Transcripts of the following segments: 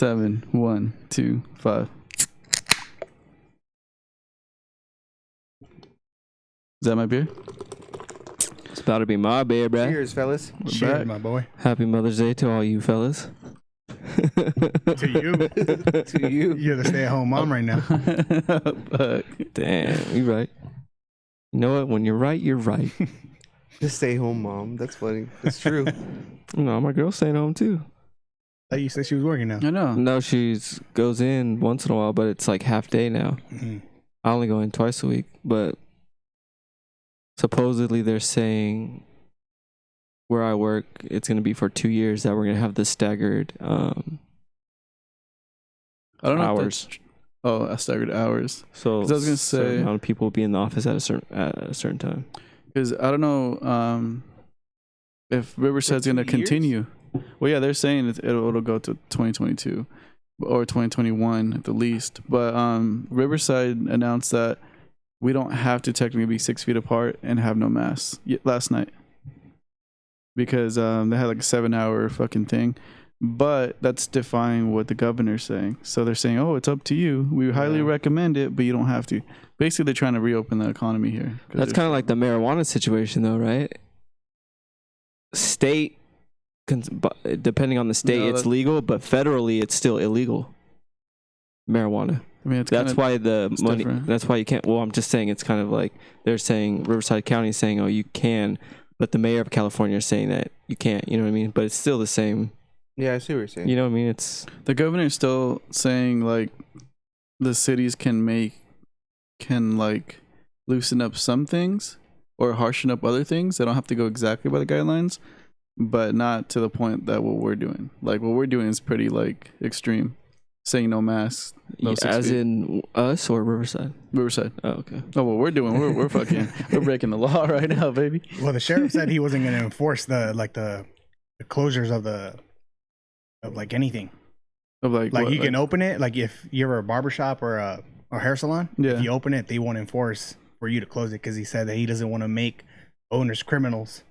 7, 1, 2, 5. Is that my beer? It's about to be my beer, bruh. Cheers, fellas. Cheers, my boy. Happy Mother's Day to all you fellas. To you. To you. You're the stay-at-home mom right now. Fuck. Damn, you right. You know what? When you're right, you're right. The stay-home mom. That's funny. That's true. No, my girl's staying home too. Thought you said she was working now. I know. No, goes in once in a while, but it's like half day now. Mm-hmm. I only go in twice a week, but supposedly they're saying where I work, it's going to be for 2 years that we're going to have the staggered I don't know. hours. I staggered hours. So I was gonna say- certain amount of people will be in the office at a certain time. Because I don't know if Riverside's For going to 2 years? continue. Well, yeah, they're saying it'll go to 2022 or 2021 at the least. But Riverside announced that we don't have to technically be 6 feet apart and have no masks last night. Because they had like a 7-hour fucking thing. But that's defying what the governor's saying. So they're saying, oh, it's up to you. We highly recommend it, but you don't have to. Basically, they're trying to reopen the economy here. That's kind of like the marijuana situation, though, right? State, depending on the state, No, it's legal, but federally, it's still illegal. Marijuana. I mean, it's That's why the money. different. That's why you can't. Well, I'm just saying it's kind of like they're saying Riverside County is saying, oh, you can, but the mayor of California is saying that you can't. You know what I mean? But it's still the same. Yeah, I see what you're saying. You know what I mean? It's The governor's still saying like the cities can like loosen up some things or harshen up other things. They don't have to go exactly by the guidelines, but not to the point that what we're doing. Like what we're doing is pretty like extreme. Saying no masks, no 6 as feet. in us or Riverside. Riverside. Oh, okay. Oh, what we're doing, we're fucking, we're breaking the law right now, baby. Well, the sheriff said he wasn't going to enforce the closures of like anything. Of like Like what, you can open it. Like if you're a barbershop or a hair salon, Yeah. if you open it, they won't enforce for you to close it because he said that he doesn't want to make owners criminals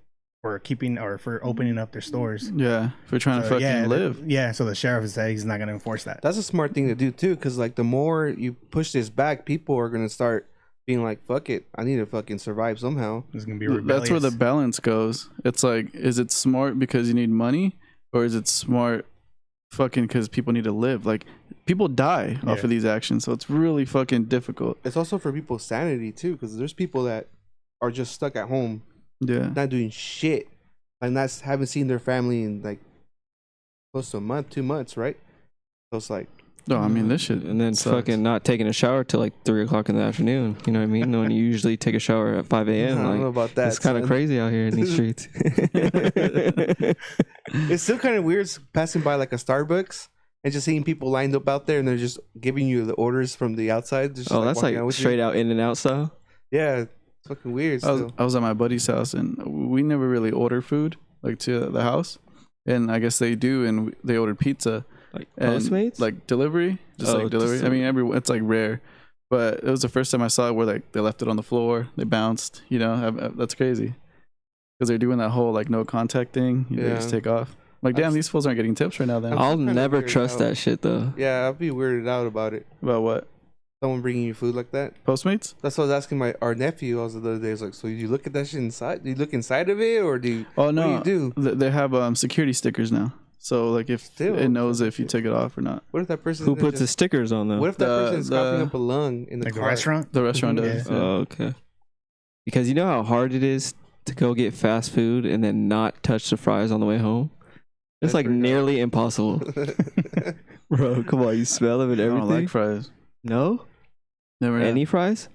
for keeping or for opening up their stores. Yeah, if we're trying to So, fucking live. Yeah, so the sheriff said he's not going to enforce that. That's a smart thing to do too, because like the more you push this back, people are gonna start being like, "Fuck it, I need to fucking survive somehow." It's going to be rebellious. That's where the balance goes. It's like, is it smart because you need money, or is it smart fucking because people need to live? Like, people die off Yeah. of these actions, so it's really fucking difficult. It's also for people's sanity too, because there's people that are just stuck at home, Yeah, not doing shit, and haven't seen their family in like close to a month, 2 months, right? So it's like, no, I mean this shit, And then sucks. fucking not taking a shower till like 3 o'clock in the afternoon. You know what I mean? When you usually take a shower at 5 I a.m. don't know Like, about that. it's kind of son. crazy out here in these streets. It's still kind of weird passing by like a Starbucks and just seeing people lined up out there, and they're just giving you the orders from the outside. Just Oh, that's walking out like with you. straight out in and out style. Yeah, it's fucking weird. Still. I was at my buddy's house, and we never really order food like to the house, and I guess they do, and they ordered pizza. Like And, Postmates? like delivery, just Oh, like delivery. just I mean, it's like rare, but it was the first time I saw it where like they left it on the floor, they bounced. You know, that's crazy because they're doing that whole like no contact thing. They Yeah. just take off. Like, damn, these fools aren't getting tips right now. Then I'll kinda never weirded trust out. that shit though. Yeah, I'd be weirded out about it. about what? Someone bringing you food like that. Postmates? That's what I was asking our nephew. I was the other day. I was like, so you look at that shit inside? Do you look inside of it, or do you? Oh no, What do you do? They have security stickers now. So like if Still, it knows if you take it off or not. What if that person? Who puts the stickers on though? What if that The- person's the- coughing up a lung in the like the car? restaurant. The restaurant Mhm. does. Yeah. Oh, okay. Because you know how hard it is to go get fast food and then not touch the fries on the way home? It's That's like pretty hard. nearly impossible. Bro, come on, you smell them and I everything. don't like fries. No? Never had. Any fries?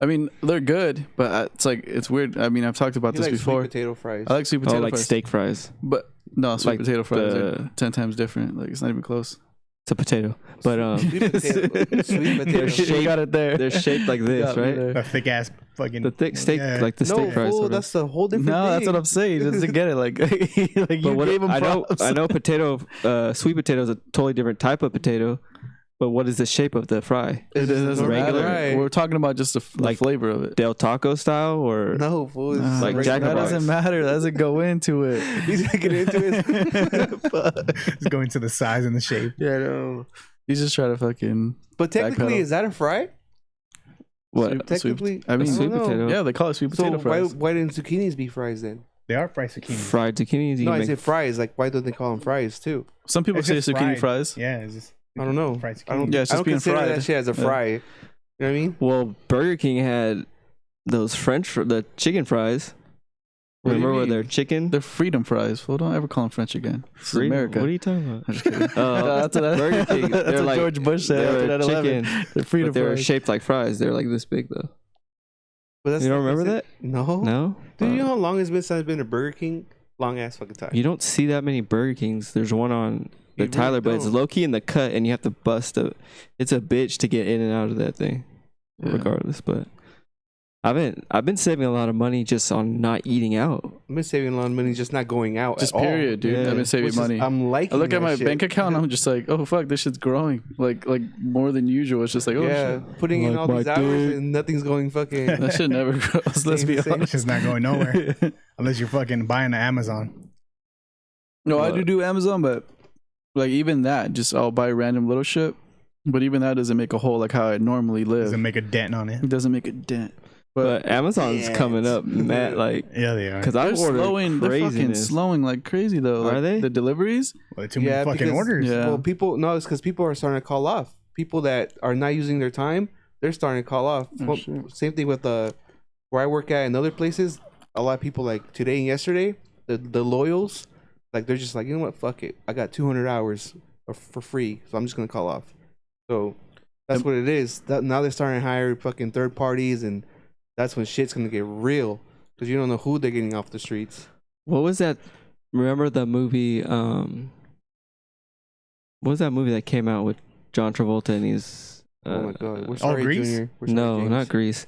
I mean, they're good, but it's weird. I mean, I've talked about You this like before. sweet potato fries. I like sweet potato Oh, like fries, steak fries. but no, sweet like potato fries are the- 10 times different. Like it's not even close. It's a potato. But Sweet potato. Sweet potato. They're shaped- You got it there. they're shaped like this, Got me right? there. A thick ass fucking. The thick steak, Yeah. like the No, steak fries. fool, sort of. that's a whole different No, thing. that's what I'm saying. Just to get it, like, like you But what, gave him I know, props. I know, potato, sweet potato is a totally different type of potato. But what is the shape of the fry? It's just doesn't regular matter. fry. We're talking about just the Like- flavor of it. Del Taco style or No, fool. It's Nah, like regular Jack in the that Box. doesn't matter. That doesn't go into it. He's gonna get into it. It's going to the size and the shape. Yeah, no. He's just trying to fucking. But technically, Backpedal. is that a fry? what? Sweet- Technically, I mean, sweet don't know. potato. yeah, they call it sweet So potato fries. why didn't zucchinis be fries then? They are fried zucchini. Fried zucchinis. You No, can I make said fries. Like, why don't they call them fries too? Some people It's say just zucchini fried. fries. Yeah, it's just. I don't know. Fried I don't. zucchini. Yeah, it's I just don't being consider fried. that shit as a Yeah. fry. You know what I mean? Well, Burger King had those the chicken fries. What do you Remember where mean? they're chicken? They're freedom fries. Well, don't ever call them French again. This is Freedom? America. What are you talking about? I'm just kidding. That's what Burger King. They're That's what like- George Bush said after They're 9/11. chicken, They're freedom but they were fries. shaped like fries. They're like this big though. But that's You don't like- remember that? No. No. Dude, you know how long it's been since I've been to Burger King? Long ass fucking time. You don't see that many Burger Kings. There's one on the You Tyler, really but it's don't. low key in the cut, and you have to bust a. It's a bitch to get in and out of that thing, Yeah. regardless. But I've been saving a lot of money just on not eating out. I've been saving a lot of money just not going out. Just at period, dude. Yeah. I've been saving money. I'm liking I look at that my shit. bank account and I'm just like, oh fuck, this shit's growing like more than usual. It's just like, oh Yeah, shit. putting in Like all my these hours dick. and nothing's going fucking. That shit never grows. Let's be Same. It's honest. just not going nowhere unless you're fucking buying the Amazon. No, I What? do Amazon, but like even that, just I'll buy random little shit. But even that doesn't make a whole like how I normally live. Doesn't make a dent on it. It doesn't make a dent. But Amazon's coming up, Matt. Like, Yeah, they are. because They're I've ordered slowing. They're fucking craziness. slowing like crazy though. Are Like, they? the deliveries? Well, too many fucking because- orders. Yeah. Well, it's because people are starting to call off. People that are not using their time, they're starting to call off. Oh, Well, shit. same thing with where I work at and other places. A lot of people like today and yesterday, the loyals, like they're just like, you know what, fuck it. I got 200 hours for free, so I'm just gonna call off. So that's what it is. Now they're starting to hire fucking third parties, and that's when shit's gonna get real because you don't know who they're getting off the streets. What was that? Remember the movie? What was that movie that came out with John Travolta and he's? Oh my god, we're sorry, Grease? Junior. We're sorry, No, James. not Grease.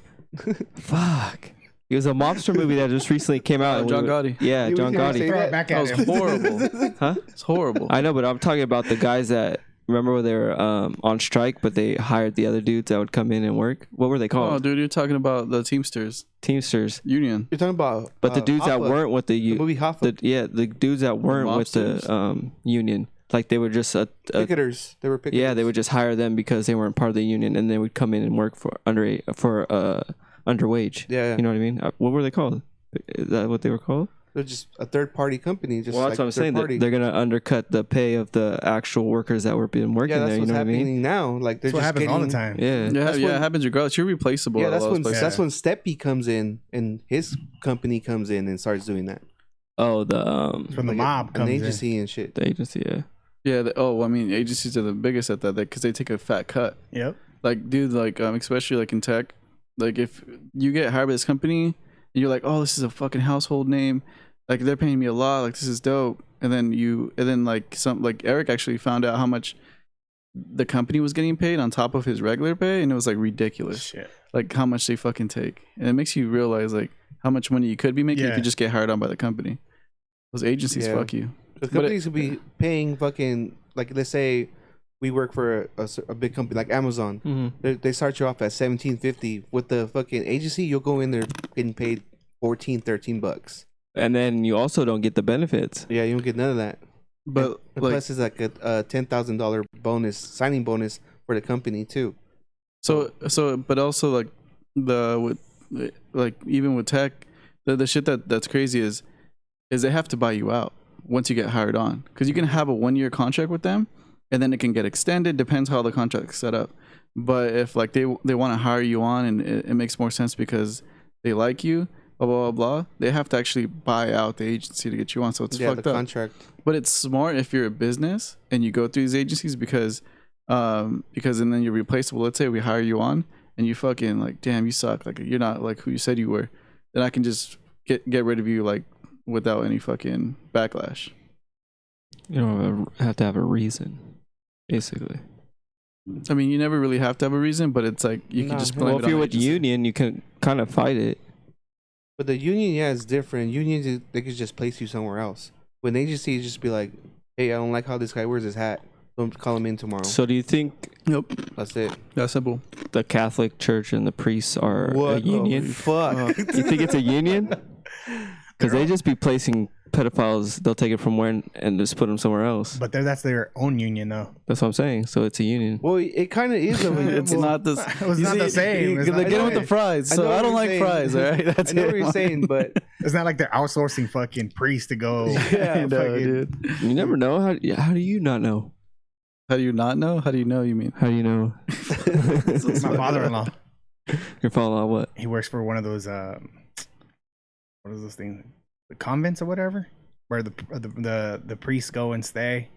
Fuck. It was a mobster movie that just recently came out. John Gotti. Yeah, You John was gonna say Gotti. Throw that? it back That at was him. horrible. Huh? It's horrible. I know, but I'm talking about the guys that remember when they were on strike, but they hired the other dudes that would come in and work. What were they Oh, called? dude, you're talking about the Teamsters Teamsters. Union. You're talking about, But the dudes that Hoffa, weren't with the, the movie Hoffa. the dudes that weren't with mobsters? the union, like they were just picketers. They were picketers. yeah, they would just hire them because they weren't part of the union, and they would come in and work for underwage. Yeah, You know what I mean? What were they called? Is that what they were called? they're just a third party company. Just Well, that's like what I'm saying. third party. They're gonna undercut the pay of the actual workers that were being working Yeah, that's there. You what's know what I happening mean? now. Like they're That's what just happens getting, all the time. Yeah. Yeah, That's yeah, when- it happens regardless. You're replaceable. Yeah, at a that's lot of when places. that's when Steppy comes in and his company comes in and starts doing that. Oh, It's when the Like mob an comes in. agency and shit. the agency. Yeah. Yeah. I mean, agencies are the biggest at that because they take a fat cut. Yep. Like, dude, like, especially like in tech, like if you get hired by this company and you're like, oh, this is a fucking household name, like they're paying me a lot, like this is dope, and then like Eric actually found out how much the company was getting paid on top of his regular pay, and it was like ridiculous, Shit. like how much they fucking take, and it makes you realize like how much money you could be making if Yeah. you just get hired on by the company. Those agencies, Yeah. fuck you. The But companies would be paying fucking, like, let's say we work for a big company like Amazon. Mm-hmm. They start you off at $17.50. With the fucking agency, you'll go in there getting paid $14-13. And then you also don't get the benefits. Yeah, you don't get none of that. But And like, plus, it's like a $10,000 bonus, signing bonus for the company too. but also like even with tech, the shit that's crazy is they have to buy you out once you get hired on, because you can have a 1-year contract with them and then it can get extended, depends how the contract's set up. But if like they want to hire you on and it makes more sense because they like you, blah blah blah, they have to actually buy out the agency to get you on. So it's Yeah, fucked the up. contract. But it's smart if you're a business and you go through these agencies because and then you're replaceable. Let's say we hire you on and you fucking like, damn, you suck, like you're not like who you said you were, then I can just get rid of you like without any fucking backlash. You don't have to have a reason, basically. I mean, you never really have to have a reason, but it's like you Nah, can just hell blame Well, it if you're on with agency. union, you can kind of fight it. But the union, yeah, is different. Unions, they could just place you somewhere else. When agencies just be like, hey, I don't like how this guy wears his hat. Don't call him in tomorrow. So do you think Yep. That's it. That's simple. The Catholic Church and the priests are a What union. the fuck? You think it's a union? Because they just be placing pedophiles. They'll take it from where and just put them somewhere else. But that's their own union, though. That's what I'm saying. So it's a union. Well, it kind of is. It's not the. It's not the same. It's They not get the with the same. fries, so I don't like fries. All right, that's I know it. what you're saying, but It's not like they're outsourcing fucking priests to go. yeah, I know, fucking- dude. You never know. How do you not know? How do you not know? How do you know? You mean? How do you know? My father-in-law, Your father what? he works for one of those what is this thing? The convents or whatever, where the priests go and stay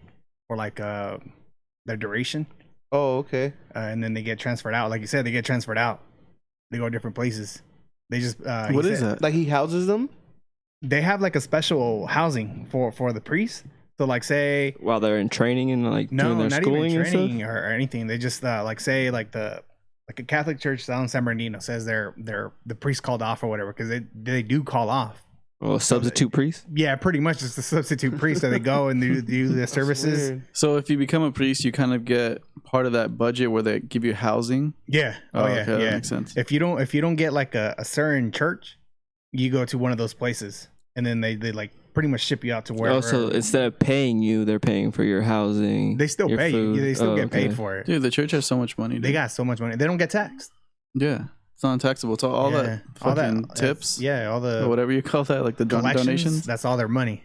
for like their duration, Oh, okay. and then they get transferred out. Like you said, they get transferred out. They go different places. They just What is that? Like he houses them. They have like a special housing for the priests. So like say While they're in training and like no, doing their not schooling even and stuff. training or anything. They just like say like a Catholic church down in San Bernardino says the priest called off or whatever because they do call off. Well, a substitute priest. Yeah, pretty much it's the substitute priest that they go and do their services. Weird. So if you become a priest, you kind of get part of that budget where they give you housing. Yeah. Oh, yeah. okay, Yeah. that makes sense. If you don't get like a certain church, you go to one of those places and then they like pretty much ship you out to wherever. Oh, so instead of paying you, they're paying for your housing. they still your pay you. food. They still Oh, get paid okay. for it. Dude, the church has so much money. Dude. They got so much money. They don't get taxed. Yeah, it's non-taxable. It's all Yeah. that All fucking that tips. Yeah, all Or the whatever you call that, like the collections. donations. That's all their money.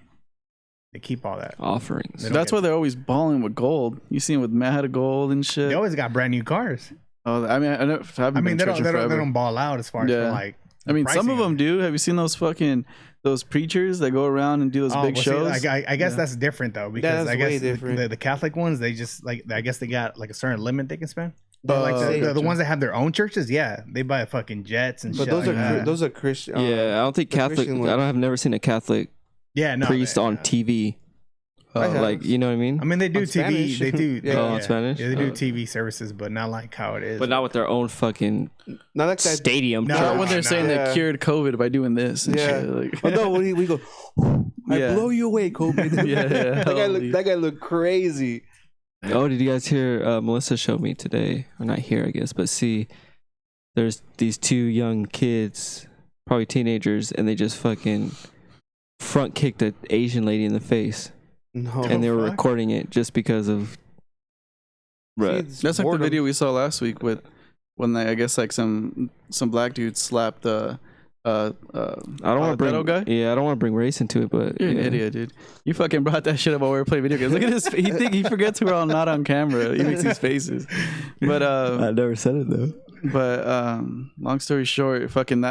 They keep all that. Offerings. They don't That's get- why they're always balling with gold. You see them with mad gold and shit. They always got brand new cars. Oh, I mean, I've I been mean, to they church don't forever. they don't ball out as far as Yeah. for like. I mean, some pricing of them it. do. Have you seen those preachers that go around and do those big well, see, shows? I guess Yeah. that's different though because that's I way guess different. the Catholic ones they just like I guess they got like a certain limit they can spend. They like Oh, to- The gotcha. ones that have their own churches, yeah, they buy fucking jets and But shit. those like are that. those are Christian. Yeah, I don't think the Catholic. Christian ones. I've never seen a Catholic yeah, no, priest they- on TV. I have. Like, you know what I mean? I mean, they do On TV. Spanish. They do. Yeah. they- Oh, on Spanish? Yeah, they do Oh. TV services, but not like how it is. But not with their own fucking Not like that. stadium. No, church. Not when they're saying Yeah. they cured COVID by doing this and Yeah. shit. Like, Oh no, we go. I Yeah. blow you away, Kobe. Yeah, that guy holy. look. That guy looked crazy. Oh, did you guys hear? Melissa showed me today, or not here, I guess, but see, there's these two young kids, probably teenagers, and they just fucking front kicked an Asian lady in the face, No, and they were fuck? recording it just because of. Right. See, that's like the boredom. video we saw last week with when they, I guess, like some black dude slapped the I don't want to bring. pedo guy. Yeah, I don't want to bring race into it, but You're an yeah. idiot, dude. You fucking brought that shit up while we were playing video games. Look at his. He forgets we're all not on camera. He makes these faces. But I never said it though. long story short, fucking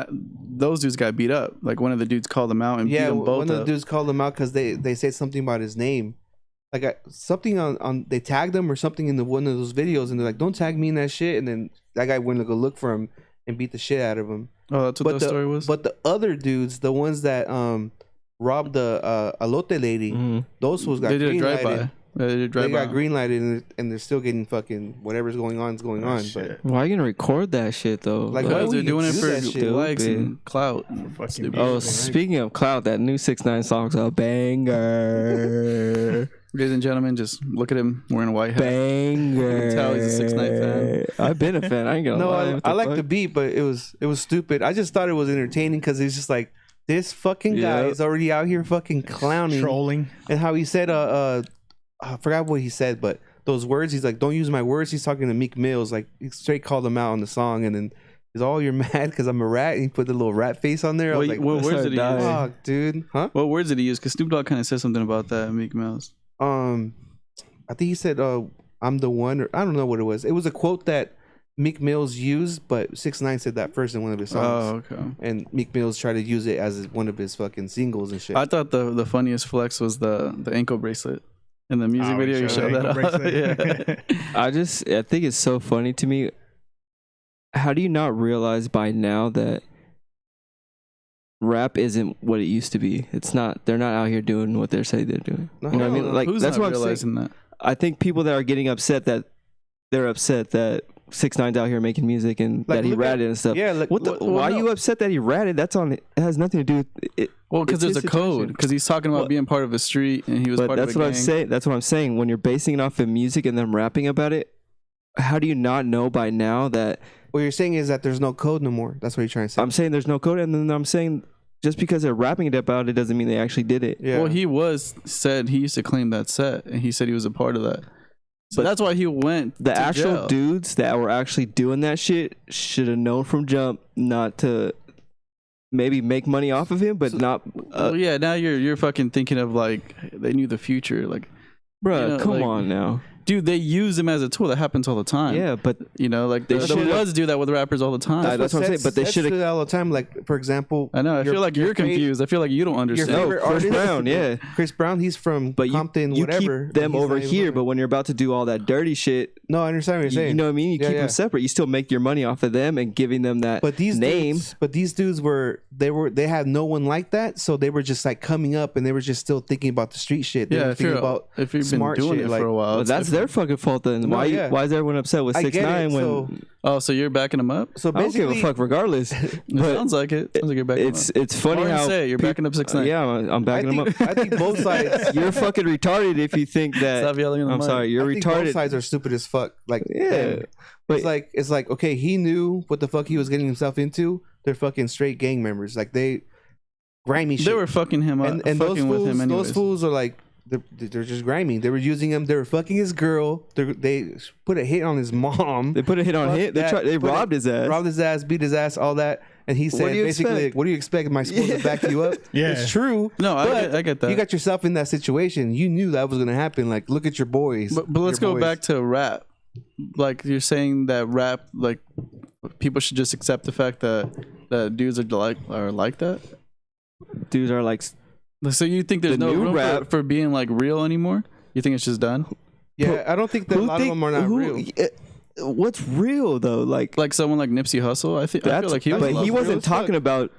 those dudes got beat up. Like one of the dudes called them out and beat Yeah, them both one of the up. dudes called him out because they said something about his name, like something on they tagged him or something in one of those videos, and they're like, "Don't tag me in that shit." And then that guy went to go look for him and beat the shit out of him. Oh, that's what that story was. But the other dudes, the ones that robbed the alote lady, Mhm. those fools got they did a green drive by. lighted. They did a They drive got by. green lighted and they're still getting fucking whatever's going on is going on. But shit. Why are you gonna record that shit though? Like, why Because would they're you doing it do for that shit? likes Stupid. and clout. fucking Stupid. Oh, Right. speaking of clout, that new 6ix9ine song's a banger. Ladies and gentlemen, just look at him wearing a white hat. Banger. You can tell he's a 6ix9ine fan. I've been a fan. I ain't gonna no, lie. What I the like fuck? the beat, but it was stupid. I just thought it was entertaining because it's just like this fucking guy Yep. is already out here fucking clowning, trolling. and how he said I forgot what he said, but those words he's like, don't use my words. He's talking to Meek Mills, like he straight called him out on the song, and then he's all, you're mad because I'm a rat, and he put the little rat face on there. I was What, like, what words did he dying. use? fuck, dude, huh? What words did he use? Because Snoop Dogg kind of said something about that in Meek Mills. I think he said, I'm the one, or I don't know what it was. It was a quote that Meek Mills used, but 6ix9ine said that first in one of his songs. Oh, okay. And Meek Mills tried to use it as one of his fucking singles and shit. I thought the funniest flex was the ankle bracelet in the music Oh, video. he You showed showed the that. ankle Off. Yeah. I think it's so funny to me. How do you not realize by now that rap isn't what it used to be? It's not. They're not out here doing what they're saying they're doing. No, You know what I hell mean? no. Like Who's that's not what I'm saying. realizing that? I think people that are getting upset that they're upset that 6ix9ine's out here making music and Like, that he look at- ratted and stuff. Yeah, like, What the? look- Why no. are you upset that he ratted? That's on. It has nothing to do with it. Well, because It's there's a his code. situation. Because he's talking about Well, being part of a street and he was But part of a that's what I'm gang. saying. That's what I'm saying. When you're basing it off of music and them rapping about it, how do you not know by now that? What you're saying is that there's no code no more. That's what you're trying to say. I'm saying there's no code, and then I'm saying just because they're rapping about it doesn't mean they actually did it. Yeah. Well, he used to claim that set, and he said he was a part of that. So But that's why he went. The to actual jail. dudes that were actually doing that shit should have known from jump not to maybe make money off of him, but not. Well, yeah, now you're fucking thinking of like they knew the future, like, Bruh, you know, come like- on now. dude, they use him as a tool. That happens all the time. Yeah, but You know, like They the should've- Bloods do that with rappers all the time. That's what I'm saying, but they Sets should've- do that all the time. Like, for example, I know. I feel like you're confused. I feel like you don't understand. favorite Chris artist- Brown, yeah. Chris Brown, he's from But Compton, you whatever. keep them He's over not even here, living. but when you're about to do all that dirty shit, No, I understand what you're saying. you know what I mean? You Yeah, keep yeah. them separate. You still make your money off of them and giving them that But these name. dudes they had no one like that, so they were just like coming up, and they were just still thinking about the street shit. They Yeah, were if thinking you're about if you've been smart doing shit, it like- for a while, Well, it's that's their fucking fault then. No, Why yeah. why is everyone upset with I get 6ix9ine it. when So, Oh, so you're backing him up? so I don't give basically, a fuck regardless? It But sounds like it. Sounds like you're backing him up. it's funny Go ahead and how say it. You're backing up 6ix9ine. Yeah, I'm I backing them up. think, I think both sides. You're fucking retarded if you think that. Stop yelling in the I'm mic. sorry, you're I think both retarded. sides are stupid as fuck. Like, Yeah, damn. but It's like okay, he knew what the fuck he was getting himself into. They're fucking straight gang members. Like they grimy shit. They were fucking him up. and those fucking with fools, him anyways. those fools are like they're just grimy. They were using him. They were fucking his girl. They put a hit on his mom. they put a hit on Fuck him. that. They Put robbed his ass. Robbed his ass, beat his ass, all that. And he said do you basically, expect? like, "What do you expect? Am I supposed to back you up?" Yeah. It's true. No, but I get that. You got yourself in that situation. You knew that was gonna happen. Like, look at your boys. But let's Your go boys. back to rap. Like you're saying that rap, like people should just accept the fact that dudes are like that. Dudes are like, So you think there's The no new room rap- for being like real anymore? You think it's just done? Yeah, I don't think that a lot of them are not real. What's real though? Like someone like Nipsey Hussle, I feel like he was. but a lot he real wasn't as fuck. talking about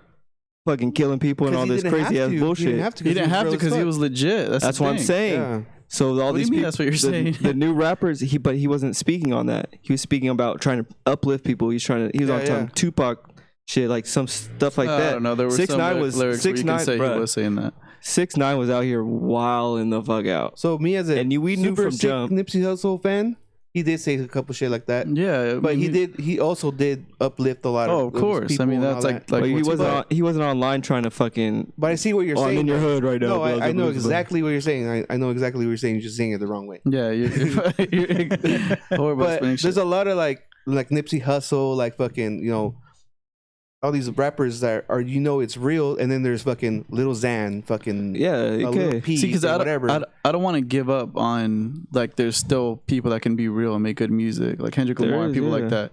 fucking killing people and 'Cause all he this didn't have crazy ass to. He bullshit. didn't have to He didn't have to because because he was legit. That's what I'm saying. Yeah. So all What do these you mean people, that's what you're the, saying? the new rappers, but he wasn't speaking on that. He was speaking about trying to uplift people. He was on Yeah, some Tupac shit, like some stuff like I that. don't know. There were 6ix9ine some was lyrics where you can 6ix9ine, say he bruh. was saying that. 6ix9ine was out here wilding the fuck out. So me as a We knew super from sick jump. Nipsey Hussle fan, he did say a couple shit like that. Yeah, But he also did uplift a lot of. Oh, of course. people I mean, and that's all like that. But he what's wasn't he wasn't online trying to fucking. But I see what you're Oh, I'm saying. in your though. hood right now. No, blah, blah, I know blah, blah. exactly what you're saying. I know exactly what you're saying. You're just saying it the wrong way. Yeah, you're horrible. But explanation. there's a lot of like Nipsey Hussle, like fucking all these rappers that are it's real, and then there's fucking Lil Xan, fucking Yeah, Lil okay. Peep, See, because or whatever. I don't want to give up on like there's still people that can be real and make good music, like Kendrick There Lamar and is, people yeah. like that.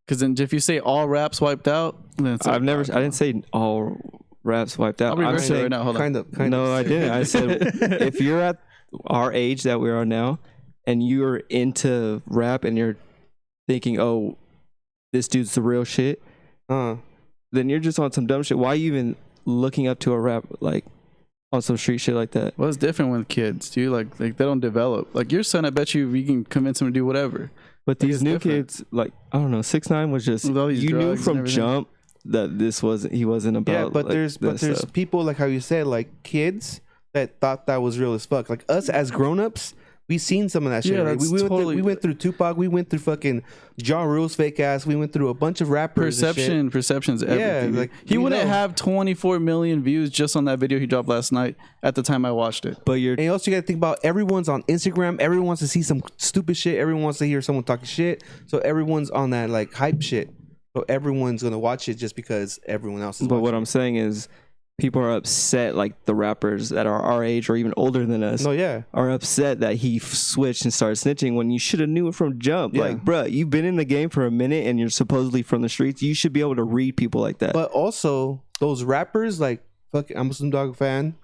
Because then if you say all rap's wiped out, then it's like, I didn't say all raps wiped out. I'll I'm reverse it saying right now. Hold on. kind no, of. I didn't. I said if you're at our age that we are now, and you're into rap and you're thinking, oh, this dude's the real shit, then you're just on some dumb shit. Why are you even looking up to a rap like on some street shit like that? Well, it's different with kids, dude. Like they don't develop. Like your son, I bet you can convince him to do whatever. But Like, these it's new different. kids, like I don't know, 6ix9ine was just With all these you knew drugs and from everything. jump that he wasn't about. Yeah, but like, there's this stuff. people like how you said, like kids that thought that was real as fuck. Like us as grown-ups, we seen some of that shit. Yeah, right? that's we went through Tupac, we went through fucking Ja Rule's fake ass, we went through a bunch of rappers. Perception's everything. like, he you wouldn't know. have 24 million views just on that video he dropped last night. At the time I watched it. But you're And also you gotta think about everyone's on Instagram, everyone wants to see some stupid shit, everyone wants to hear someone talking shit. So everyone's on that like hype shit. So everyone's gonna watch it just because everyone else is But what watching I'm saying is, people are upset, like the rappers that are our age or even older than us, it. No, yeah. are upset that he switched and started snitching when you should have knew it from jump. Yeah. Like, bruh, you've been in the game for a minute and you're supposedly from the streets. You should be able to read people like that. But also those rappers, like fucking I'm a Snoop Dogg fan.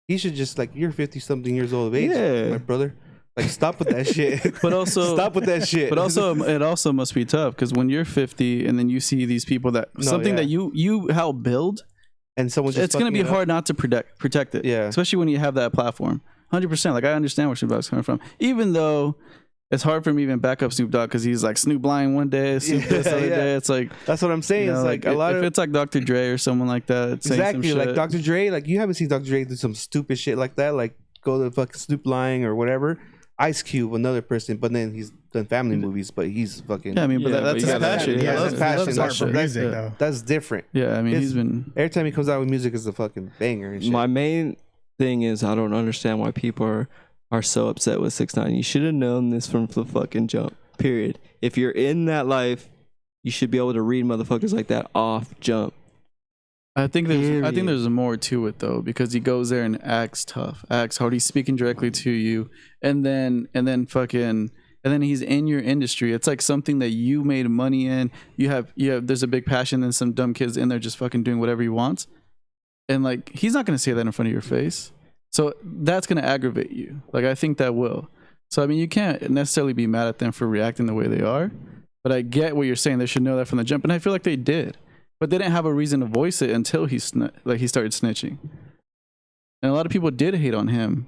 He should just like you're 50 something years old of age, Yeah. my brother. Like stop with that shit. But also stop with that shit. But also it also must be tough because when you're 50 and then you see these people that something yeah. that you help build, and someone's just it's going to be fucking it up. hard not to protect it. Yeah. Especially when you have that platform. 100%. Like I understand where Snoop Dogg's coming from. Even though it's hard for me to even back up Snoop Dogg because he's like Snoop Lion one day, Snoop this other Yeah. day. It's like, That's what I'm saying. you know, It's like a lot if of it's like Dr. Dre or someone like that. saying some exactly like shit. Dr. Dre. Like you haven't seen Dr. Dre do some stupid shit like that. Like go to fucking Snoop lying or whatever. Ice Cube, another person, but then he's done family movies, but he's fucking. Yeah, I mean, but Yeah, that's but his you gotta- passion. yeah, He that's loves- his he passion. loves It's that hard for shit. music, Yeah. though. That's different. Yeah, I mean, His- he's been. Every time he comes out with music, is a fucking banger and shit. My main thing is I don't understand why people are so upset with 6ix9ine. You should have known this from the fucking jump. Period. If you're in that life, you should be able to read motherfuckers like that off jump. I think Period. there's more to it though, because he goes there and acts tough, acts hard. He's speaking directly to you, and then he's in your industry. It's like something that you made money in. You have there's a big passion, and some dumb kids in there just fucking doing whatever he wants, and like he's not gonna say that in front of your face. So that's gonna aggravate you. Like I think that will. So I mean, you can't necessarily be mad at them for reacting the way they are, but I get what you're saying. They should know that from the jump, and I feel like they did. But they didn't have a reason to voice it until he started snitching, and a lot of people did hate on him,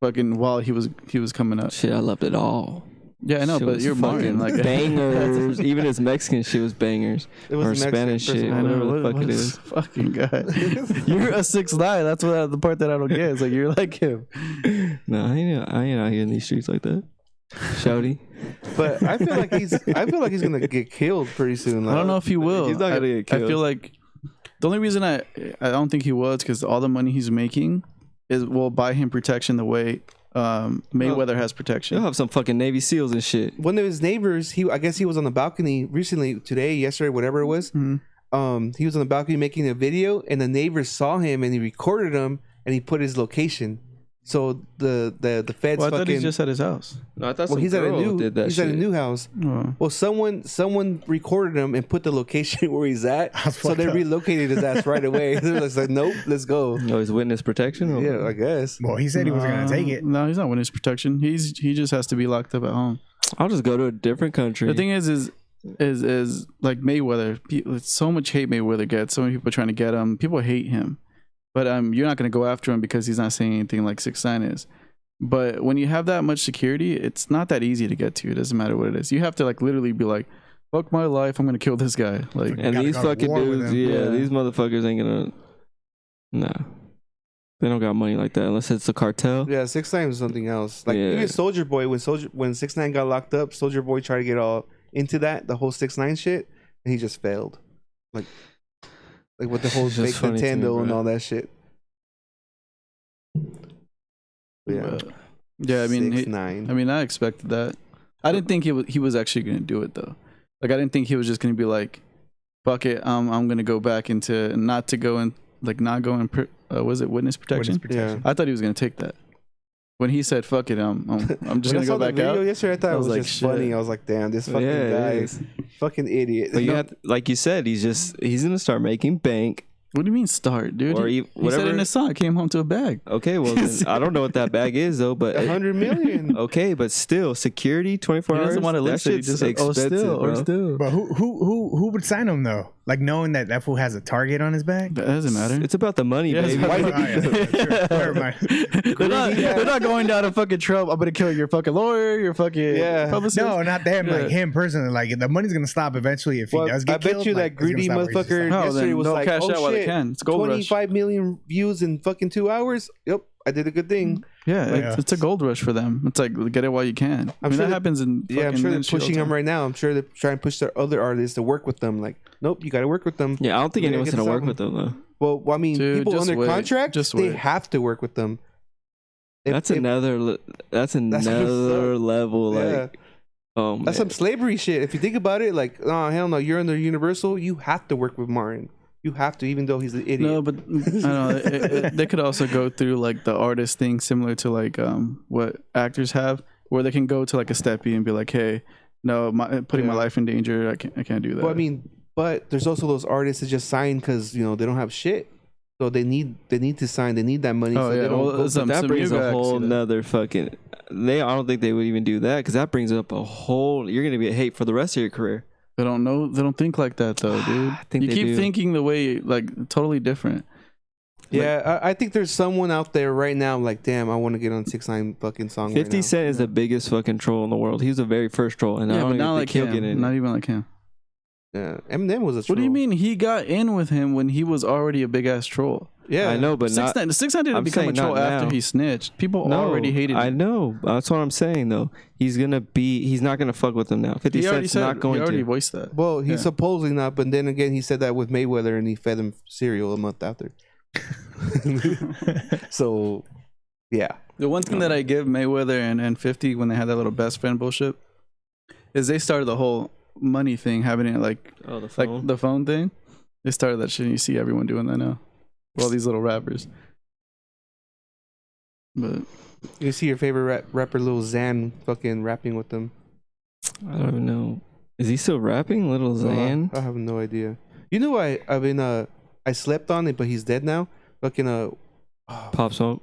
fucking while he was coming up. Shit, I loved it all. Yeah, I know, Shit but was you're fucking Martin, like bangers. Even his Mexican shit was bangers, It was or a Mexican Spanish person. shit, I know, whatever the fuck what it is is. fucking guy. You're a 6ix9ine. That's what the part that I don't get. It's like you're like him. No, I ain't out here in these streets like that. Shouty. But I feel like he's gonna get killed pretty soon. I don't know if he will. He's not gonna get I killed. feel like the only reason I don't think he was because all the money he's making will buy him protection the way Mayweather has protection. You'll have some fucking Navy SEAls and shit. One of his neighbors, I guess he was on the balcony recently, today, yesterday, whatever it was. Mhm. He was on the balcony making a video, and the neighbor saw him, and he recorded him, and he put his location. So the feds Well, I thought fucking. he's just at his house. No, I thought Well, some he's at a girl did that he's shit. at a new house. Oh. Well, someone recorded him and put the location where he's at. That's So fucked they up. relocated his ass right away. They're just like, nope, let's go. Oh, he's witness protection? Or? Yeah, I guess. Well, he said he wasn't gonna take it. No, he's not witness protection. He just has to be locked up at home. I'll just go to a different country. The thing is like Mayweather. So much hate Mayweather gets. So many people trying to get him. People hate him, but you're not gonna go after him because he's not saying anything like 6ix9ine is. But when you have that much security, it's not that easy to get to. It doesn't matter what it is. You have to like literally be like, "Fuck my life, I'm gonna kill this guy." Like, and gotta these go to fucking war with dudes, him. yeah, Yeah. these motherfuckers ain't gonna. Nah. They don't got money like that unless it's a cartel. Yeah, 6ix9ine was something else. Like Yeah. even Soldier Boy, when 6ix9ine got locked up, Soldier Boy tried to get all into the whole 6ix9ine shit, and he just failed. Like with the whole It's just fake funny to me, Nintendo and bro. all that shit. Yeah, yeah, I mean, 6ix9ine. I expected that. I didn't think he was actually gonna do it though. Like, I didn't think he was just gonna be like, "Fuck it, I'm gonna go back into not go in was it witness protection?" Witness protection. Yeah. I thought he was gonna take that. When he said, "Fuck it, I'm just When gonna I saw go the back video out." yesterday, I thought I it was was like, just shit. funny. I was like, damn, this fucking Yeah, it guy, is. fucking idiot. But you have to, like you said, he's gonna start making bank. What do you mean start, dude? Or he you- said whatever- in his song, came home to a bag. Okay, well then, I don't know what that bag is though, but 100 million. okay, but still, security 24 He hours. doesn't want to that listen. He shit's just like, oh, expensive, still, or bro. still. But who would sign him though? Like knowing that fool has a target on his back. That doesn't matter. It's about the money, Yeah, it's baby. about Why Oh, yeah, true. Never mind. they're not going down a fucking Trump. I'm gonna kill your fucking lawyer, your fucking Yeah. publicist. No, not them. Yeah. Like him personally. Like the money's gonna stop eventually if he Well, does I get bet killed. you like, that greedy it's gonna stop where he's motherfucker No, yesterday then was they'll like, cash oh out while they shit, can. It's gold rush. 25 million views in fucking 2 hours. Yep, I did a good thing. Yeah, Yeah. it's a gold rush for them. It's like get it while you can. I mean, sure that that- happens in Yeah, I'm fucking sure they're industry all pushing the him time. right now. I'm sure they're trying to push their other artists to work with them. Like, nope, you got to work with them. Yeah, I don't think You gotta anyone's get gonna work something. with them though. Well, I mean, Dude, people just under wait. contract, Just they wait. have to work with them. That's another level. Yeah. Like, oh man, That's some slavery shit. If you think about it, like, oh hell no, you're under Universal. You have to work with Martin. You have to, even though he's an idiot. No, but I don't know. They could also go through like the artist thing, similar to like what actors have, where they can go to like a steppy and be like, "Hey, no, putting my Yeah. life in danger. I can't do that." Well, I mean, but there's also those artists that just sign because they don't have shit, so they need to sign. They need that money. Oh, so yeah, they don't well, go- some- that brings new a guy, I can whole see that. nother fucking. I don't think they would even do that because that brings up a whole. You're gonna be a hate for the rest of your career. they don't know. They don't think like that though, dude. I think you they keep do. thinking the way like totally different. Yeah, I think there's someone out there right now like, damn, I want to get on 6ix9ine fucking song. 50 right now. Cent is the biggest fucking troll in the world. He was the very first troll, and I Yeah, don't but even not think like he'll get him. in. Not even like him. Yeah, Eminem was a troll. What do you mean he got in with him when he was already a big ass troll? Yeah, I know, but not. 6ix9ine didn't I'm become a saying troll not after now. he snitched. People No, already hated I him. know. That's what I'm saying though. He's not gonna fuck with them now. 50 He already Cent's said. not going He already to. voiced that. Well, he's Yeah. supposedly not, but then again, he said that with Mayweather, and he fed him cereal a month after. So, yeah. The one thing that I give Mayweather and 50 when they had that little best friend bullshit is they started the whole money thing happening like Oh, the phone. the phone thing. They started that shit and you see everyone doing that now. All these little rappers. But You see your favorite rapper, Lil Xan, fucking rapping with them. I don't know. Is he still rapping, Little Xan? I have no idea. You know, I've been I slept on it, but he's dead now. Fucking Pop Smoke.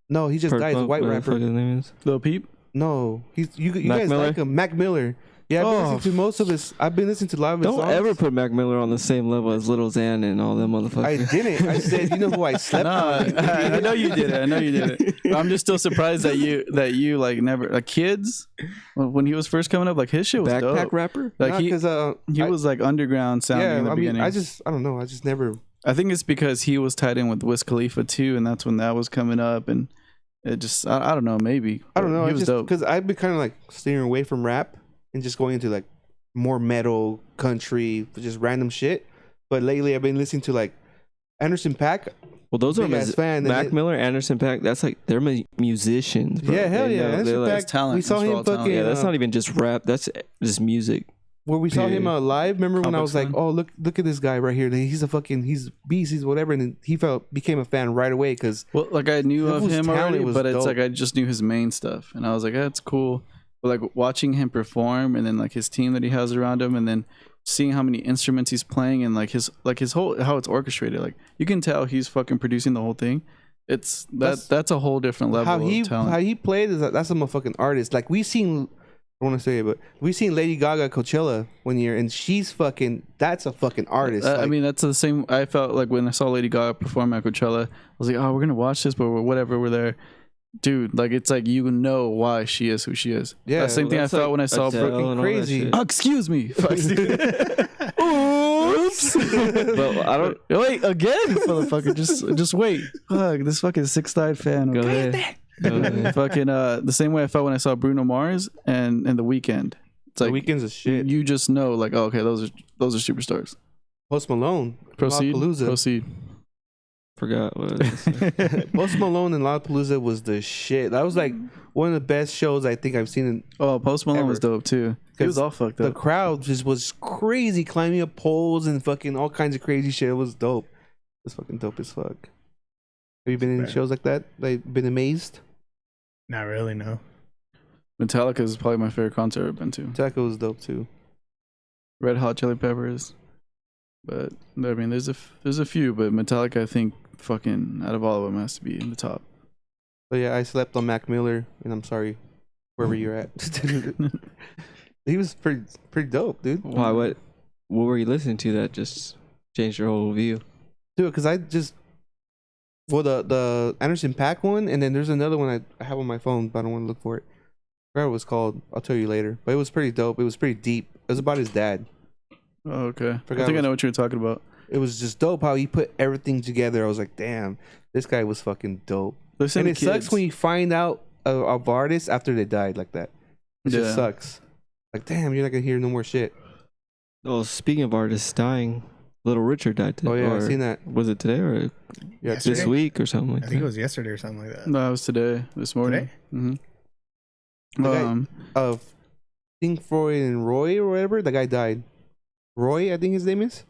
no, he just Perk died. He's a Smoke, white whatever the fuck rapper. his name is. Lil Peep. No, you Mac guys Miller? like him, Mac Miller. Yeah, I've been listening to most of his. I've been listening to a lot of his Don't songs. ever put Mac Miller on the same level as Little Xan and all them I motherfuckers. didn't. I said, you know who I slept Nah, on. I know you did it. I know you did it. But I'm just still surprised that you like never like kids when he was first coming up. Like his shit was Backpack dope. rapper? Like Nah, he 'cause, he was like underground sounding yeah. in the I mean, beginning. I don't know. I just never. I think it's because he was tied in with Wiz Khalifa too, and that's when that was coming up, and it just I don't know, maybe I don't know. He I was just dope. because I've been kind of like steering away from rap and just going into like more metal, country, just random shit. But lately, I've been listening to like Anderson .Paak. Well, those are Big ass fan, and Mac it- Miller, Anderson .Paak. That's like they're musicians. Bro. Yeah, hell They yeah. know- they're Anderson like- .Paak. It's talent. We saw It's him raw talent. fucking. yeah, that's not even just rap. That's just music. Where we saw him Period. live. Remember when I Complex was like, Fun. "Oh, look at this guy right here. He's beast. He's whatever." And then he became a fan right away because Well, like I knew That of fool's him talent already, was but it's dope. like I just knew his main stuff, and I was like, that's cool. But like watching him perform, and then like his team that he has around him, and then seeing how many instruments he's playing, and like his whole how it's orchestrated, like you can tell he's fucking producing the whole thing. It's that's a whole different level of talent. how he played is that's a motherfucking artist. Like we seen, I want to say it, but we seen Lady Gaga at Coachella one year, and that's a fucking artist. I Like, mean, that's the same. I felt like when I saw Lady Gaga perform at Coachella, I was like, oh, we're gonna watch this, but whatever, we're there. Dude, like it's like you know why she is who she is. Yeah, That same thing I that's felt like when I saw Adele Brooklyn. and all that Crazy. shit. Oh, excuse me. Fuck, dude. Oops. But I don't. Wait again, motherfucker. Just wait. Fuck, this fucking 6ix9ine fan. Go ahead. Go ahead. Fucking the same way I felt when I saw Bruno Mars and The Weeknd. It's the like Weeknd's a shit. you just know, like, oh, okay, those are superstars. Post Malone, Proceed. Lollapalooza. Proceed. Forgot what. I was gonna say. Post Malone and Lollapalooza was the shit. That was like one of the best shows I think I've seen. In, Oh, Post Malone Ever. was dope too. He was all fucked the up. crowd just was crazy, climbing up poles and fucking all kinds of crazy shit. It was dope. It was fucking dope as fuck. Have you been in Fair. shows like that? Like been amazed? Not really, no. Metallica is probably my favorite concert I've been to. Taco was dope too. Red Hot Chili Peppers, but I mean, there's a few, but Metallica I think fucking out of all of them has to be in the top. But yeah, I slept on Mac Miller, and I'm sorry, wherever you're at. He was pretty dope, dude. Why? What were you listening to that just changed your whole view? Dude, because I just the Anderson .Paak one, and then there's another one I have on my phone, but I don't want to look for it. I forgot what it was called. I'll tell you later. But it was pretty dope. It was pretty deep. It was about his dad. Oh, okay. Forgot I think I what- know what you're talking about. It was just dope how he put everything together. I was like, damn, this guy was fucking dope. Listen And to it sucks kids. when you find out of artists after they died like that. It just Yeah. sucks. Like, damn, you're not gonna hear no more shit. Oh, speaking of artists dying, Little Richard died today. Oh yeah, or I've seen that. Was it today or Yeah, Yesterday? this week or something like I think it that? was yesterday or something like that. No, it was today. This morning. Today? Mm-hmm. The guy- of Pink Floyd and Roy or whatever. The guy died. Roy, I think his name is.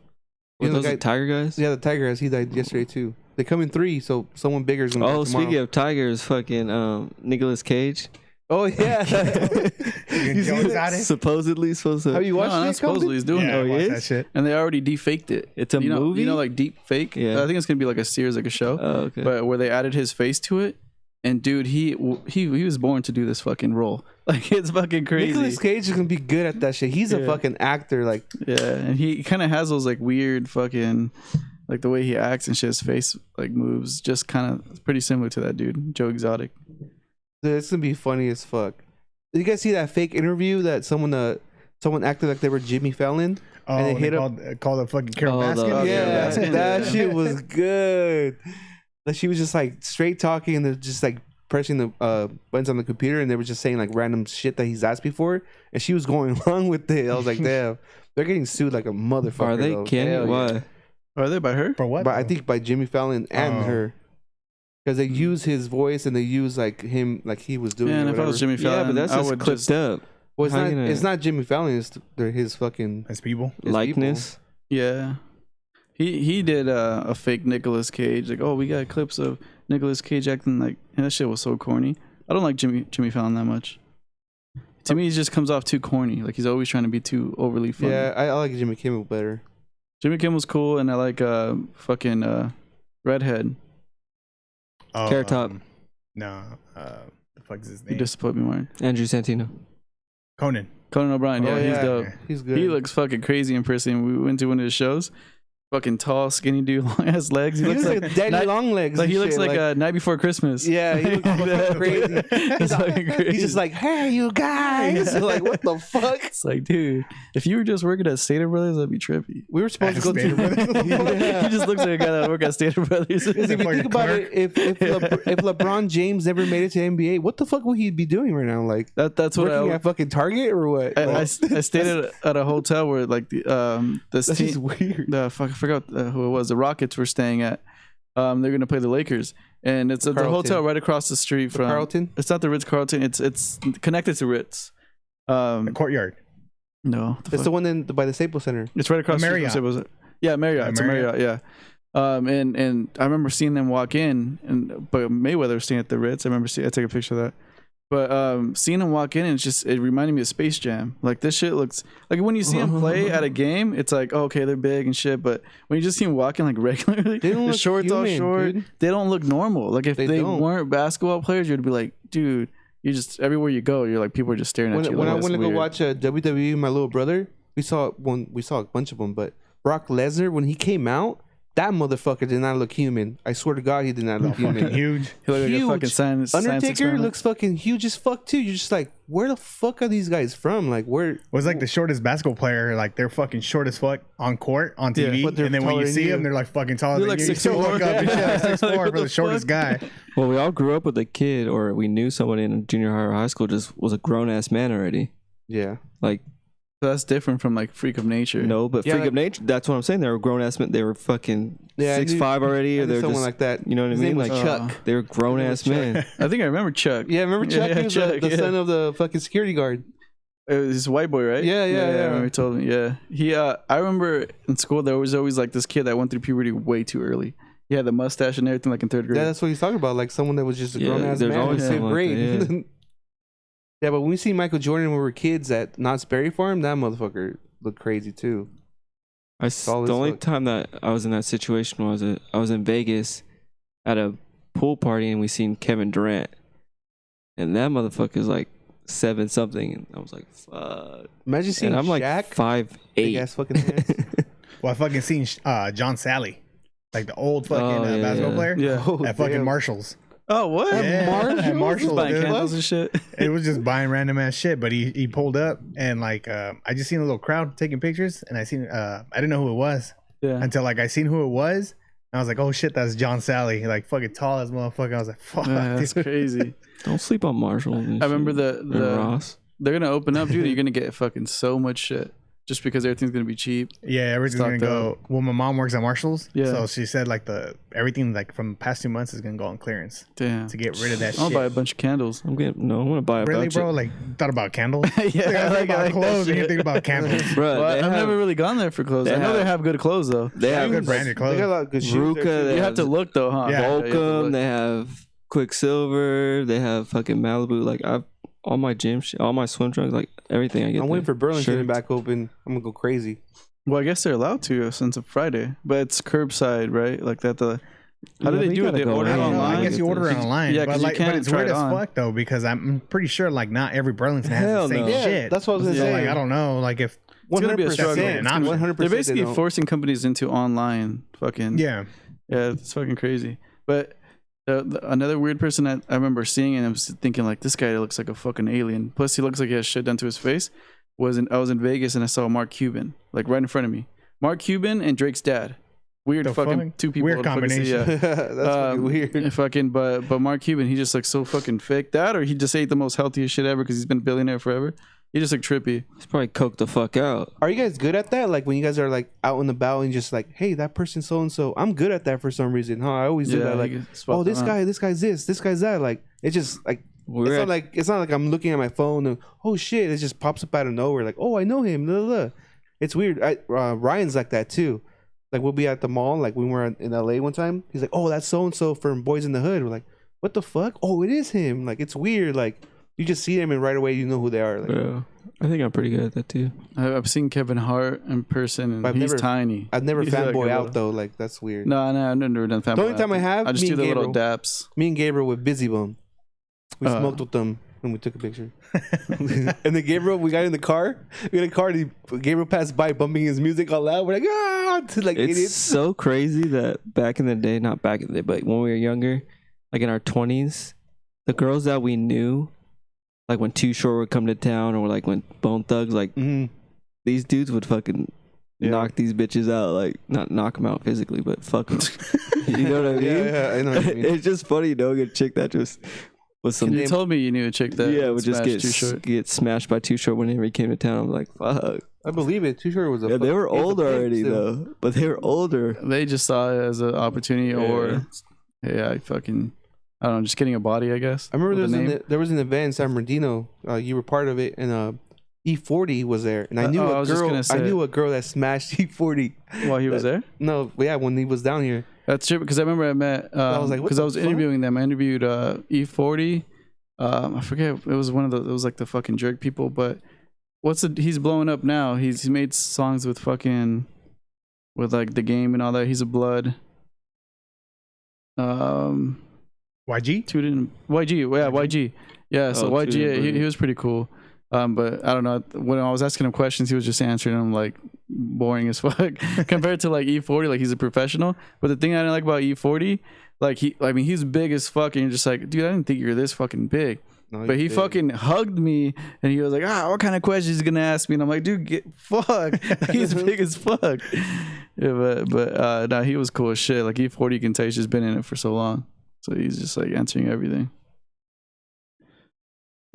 Were You know those the the guy- Tiger guys? Yeah, the Tiger Guys. He died yesterday too. They come in 3, so someone bigger is gonna. Oh, die tomorrow. speaking of Tigers, fucking Nicolas Cage. Oh yeah. You You see Jones that? got it? Supposedly supposed to. Have you No, watched not it? supposedly he's doing Yeah, I it. he watched is? that shit. And they already defaked it. It's a you know, movie? You know, like deep fake? Yeah. I think it's going to be like a series, like a show. Oh, okay. But where they added his face to it. And dude, he was born to do this fucking role. Like, it's fucking crazy. Nicolas Cage is gonna be good at that shit. He's a Yeah. fucking actor. Like, Yeah, and he kind of has those like weird fucking, like the way he acts and shit, his face like moves, just kind of pretty similar to that dude, Joe Exotic. dude, it's gonna be funny as fuck. Did you guys see that fake interview that someone acted like they were Jimmy Fallon? Oh, they and hit they called the fucking Carol Oh, Baskin. the- Yeah, Baskin, that yeah. shit was good. Like she was just like straight talking, and they're just like pressing the buttons on the computer, and they were just saying like random shit that he's asked before, and she was going along with it. I was like, damn, they're getting sued like a motherfucker. Are they though. kidding? Hell Why? yeah. Are they by her? For what? But I think by Jimmy Fallon and her, because they use his voice and they use like him, like he was doing. Man, or if I was whatever. Jimmy Fallon, Yeah, but that's I just would clipped just, up. Well, it's How not. you gonna- It's not Jimmy Fallon. It's they're his fucking As people. his Likeness. yeah. He did a fake Nicolas Cage. Like, oh, we got clips of Nicolas Cage acting like, and that shit was so corny. I don't like Jimmy Fallon that much. To me, he just comes off too corny. Like he's always trying to be too overly people. funny. Yeah, I like Jimmy Kimmel better. Jimmy Kimmel's cool, and I like fucking redhead. Oh, Carrot Top. No. The fuck is his He name? disappointed me more. Andrew Santino. Conan. Conan O'Brien, yeah, Oh, he's yeah. dope. He's good. He looks fucking crazy in person. We went to one of his shows. Fucking tall, skinny dude, long ass legs. He looks like Daddy Night- Longlegs. like and he looks shit, like Night Before Christmas. yeah, he looks fucking crazy. He's fucking crazy. He's just like, hey, you guys. Like, what the fuck? It's like, dude, if you were just working at Stater Brothers, that'd be trippy. We were supposed to go Stater to. He just looks like a guy that work at Stater Brothers. Because if you Like think a about clerk. it, if LeBron James never made it to NBA, what the fuck would he be doing right now? Like That's what working at fucking Target or what? I stayed at a hotel where like this That's just team, weird. I forgot who it was. The Rockets were staying at. They're gonna play the Lakers, and it's at the Carlton. hotel right across the street from Carlton? It's not the Ritz Carlton. It's connected to Ritz. The courtyard. No, It's the one by the Staples Center. it's right across The the street. Marriott. Yeah, Marriott. It's a Marriott. Marriott. Yeah. And I remember seeing them walk in, but Mayweather was staying at the Ritz. I took a picture of that. But seeing him walk in, and it reminded me of Space Jam. Like this shit looks like when you see him play at a game, it's like, oh, okay, they're big and shit. But when you just see him walking like regularly, They don't the look shorts all human, short, dude. they don't look normal. Like if They they don't. weren't basketball players, you'd be like, dude, you just everywhere you go, you're like people are just staring at you. When like, I that's went to go weird. watch WWE, my little brother, we saw a bunch of them. But Brock Lesnar, when he came out, that motherfucker did not look human. I swear to God, he did not look Fucking human. huge. He looked like a huge. fucking science Undertaker experiment. looks fucking huge as fuck too. You're just like, where the fuck are these guys from? Like, where? Was like the shortest basketball player. Like they're fucking short as fuck on court on Yeah, TV, but they're and then when taller you than see you. them, they're like fucking taller They're than like you. You still 6'4". look up and shit, Yeah. like 6'4" Like, what for the the shortest fuck? guy. Well, we all grew up with a kid, or we knew someone in junior high or high school just was a grown ass man already. Yeah. Like, That's different from like Freak of Nature. no, but Yeah, freak like- of nature. That's what I'm saying. They were grown ass men. They were fucking Yeah, I knew- 6'5" already, I or knew they're someone just like that. you know what I His mean? name was Like Chuck. they were grown ass men. I think I remember Chuck. Yeah, remember Chuck? Yeah, he was Chuck, the yeah. son of the fucking security guard. It was this white boy, right? Yeah, yeah, I yeah. remember he told me. Yeah, he. I remember in school there was always like this kid that went through puberty way too early. He had the mustache and everything, like in third grade. Yeah, that's what he's talking about. Like someone that was just a Yeah, grown ass there's man in always fifth someone like grade. that, Yeah, but when we see Michael Jordan when we were kids at Knott's Berry Farm, that motherfucker looked crazy too. Tall as The only fuck. time that I was in that situation was I was in Vegas at a pool party and we seen Kevin Durant, and that motherfucker's like 7 something, and I was like, fuck. Imagine seeing And I'm like Shaq, 5'8". big ass fucking hands. Well, I fucking seen John Sally, like the old fucking Oh, yeah, basketball yeah. player Yeah. Oh, at fucking damn. Marshalls. Oh, what? Yeah, at Marshalls, Buying dude. candles and shit. It was just buying random ass shit, but he pulled up and like I just seen a little crowd taking pictures, and I didn't know who it was Yeah. until like I seen who it was, and I was like, oh shit, that's John Sally, like fucking tall as motherfucker. I was like, fuck, Yeah, that's dude. crazy. Don't sleep on Marshall. I remember and the Ross. they're gonna open up, dude. You're gonna get fucking so much shit just because everything's gonna be cheap. Yeah, everything's gonna Stocked go. Well, my mom works at Marshalls, Yeah. so she said like everything like from the past 2 months is gonna go on clearance Damn. to get rid of that I'll shit. buy a bunch of candles. I'm gonna buy a Really, bunch bro? of, Like thought about candles? Yeah, Like, I I think like about that clothes, and you shit. think about candles. bro. Well, they I've have, never really gone there for clothes. they I know they have- have good clothes though. they have good branded They clothes. got a lot of good shoes. there, Ruka, too. they You have to look though, huh? Yeah. you have to Volcom, look. they have Quicksilver, they have fucking Malibu. Like I've all my gym shit, all my swim trunks, like everything I get. I'm waiting for Burlington Shirts. back open. I'm gonna go crazy. Well, I guess they're allowed to since it's Friday, but it's curbside, right? Like that. How do they do it? They order I it don't know. online. I guess you order it online. Yeah, but 'cause you like, can't but it's try weird it as on. fuck though, because I'm pretty sure like not every Burlington has Hell the same no. Yeah, shit. that's what I was gonna So say. like I don't know, like if It's gonna be a struggle. It's It's gonna be- 100%. They're basically they don't. forcing companies into online. Fucking yeah, it's fucking crazy. But another weird person I remember seeing, and I was thinking like, this guy looks like a fucking alien. Plus, he looks like he has shit done to his face. I was in Vegas and I saw Mark Cuban like right in front of me. Mark Cuban and Drake's dad. weird The fucking fuck? two people. Weird to fucking see, combination. That's fucking weird. Fucking, but Mark Cuban, he just looks so fucking fake. That or he just ate the most healthiest shit ever because he's been a billionaire forever. He just looked trippy. He's probably coked the fuck out. Are you guys good at that? Like when you guys are like out and about and just like, hey, that person so and so. I'm good at that for some reason. Huh? I always do that. Like, oh, this guy's this guy's that. Like, it's just like it's not like I'm looking at my phone and oh shit, it just pops up out of nowhere. Like, oh, I know him. Blah, blah, blah. It's weird. Ryan's like that too. Like we'll be at the mall. Like when we were in LA one time, he's like, oh, that's so and so from Boys in the Hood. We're like, what the fuck? Oh, it is him. Like it's weird. Like. You just see them and right away you know who they are. Like, yeah, I think I'm pretty good at that too. I've seen Kevin Hart in person, and he's tiny. I've never He's fanboy like out though. Like that's weird. No, I've never done fanboy. The only time I have, I just do the little daps. Me and Gabriel with Busy Bone. We smoked with them and we took a picture. And then Gabriel, we got in the car. We got in the car. And Gabriel passed by, bumping his music all loud. We're like, ah, like it's idiots. so crazy that back in the day, not back in the day, but when we were younger, like in our 20s, the girls that we knew. Like when Too Short would come to town, or like when Bone Thugs, like these dudes would fucking knock these bitches out, like not knock them out physically, but fuck them. You know what I mean? Yeah, I know what you mean. It's just funny, get a chick that just was some. You told me you knew a chick that would just get smashed by Too Short whenever he came to town. I'm like, fuck. I believe it. Too Short was a. Yeah, they were old already though, but they were older. They just saw it as an opportunity, or I don't know, just getting a body, I guess. I remember there was an event in San Bernardino. You were part of it, and E40 was there, and I knew a girl. I knew a girl that smashed E40 while he was there. No, yeah, when he was down here. That's true because I remember I met. I was like, because I was interviewing them. I interviewed E40. I forget. It was one of the. It was like the fucking jerk people. But he's blowing up now. He's made songs with fucking, with like The Game and all that. He's a Blood. YG? YG, yeah, YG. Yeah, so YG, he was pretty cool. But I don't know, when I was asking him questions, he was just answering them like boring as fuck compared to like E40, like he's a professional. But the thing I didn't like about E40, like he's big as fuck, and you're just like, dude, I didn't think you were this fucking big. No, but he fucking hugged me, and he was like, what kind of questions is he gonna ask me? And I'm like, dude, fuck. He's big as fuck. Yeah, but no, he was cool as shit. Like E40, you can tell he's just been in it for so long. So he's just like answering everything.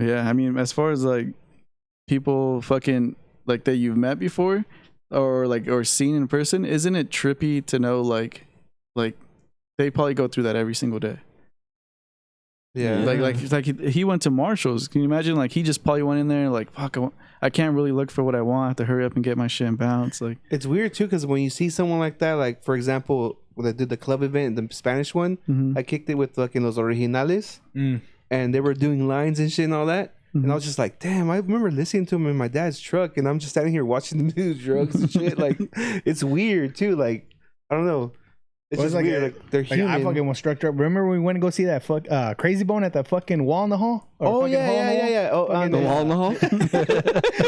Yeah, I mean, as far as like people fucking like that you've met before or seen in person, isn't it trippy to know like they probably go through that every single day? Yeah, like he went to Marshall's. Can you imagine? Like he just probably went in there like, fuck, I can't really look for what I want. I have to hurry up and get my shit and bounce. Like it's weird too, because when you see someone like that, like for example, when I did the club event, the Spanish one, I kicked it with fucking Los Originales, and they were doing lines and shit and all that. And I was just like, damn, I remember listening to him in my dad's truck, and I'm just standing here watching them do drugs and shit. Like it's weird too. Like I don't know. It's just like weird. Like they're human. I fucking was struck up. Remember when we went to go see that Crazy Bone at that fucking wall in the hall? Oh yeah. Oh, the wall in the hall.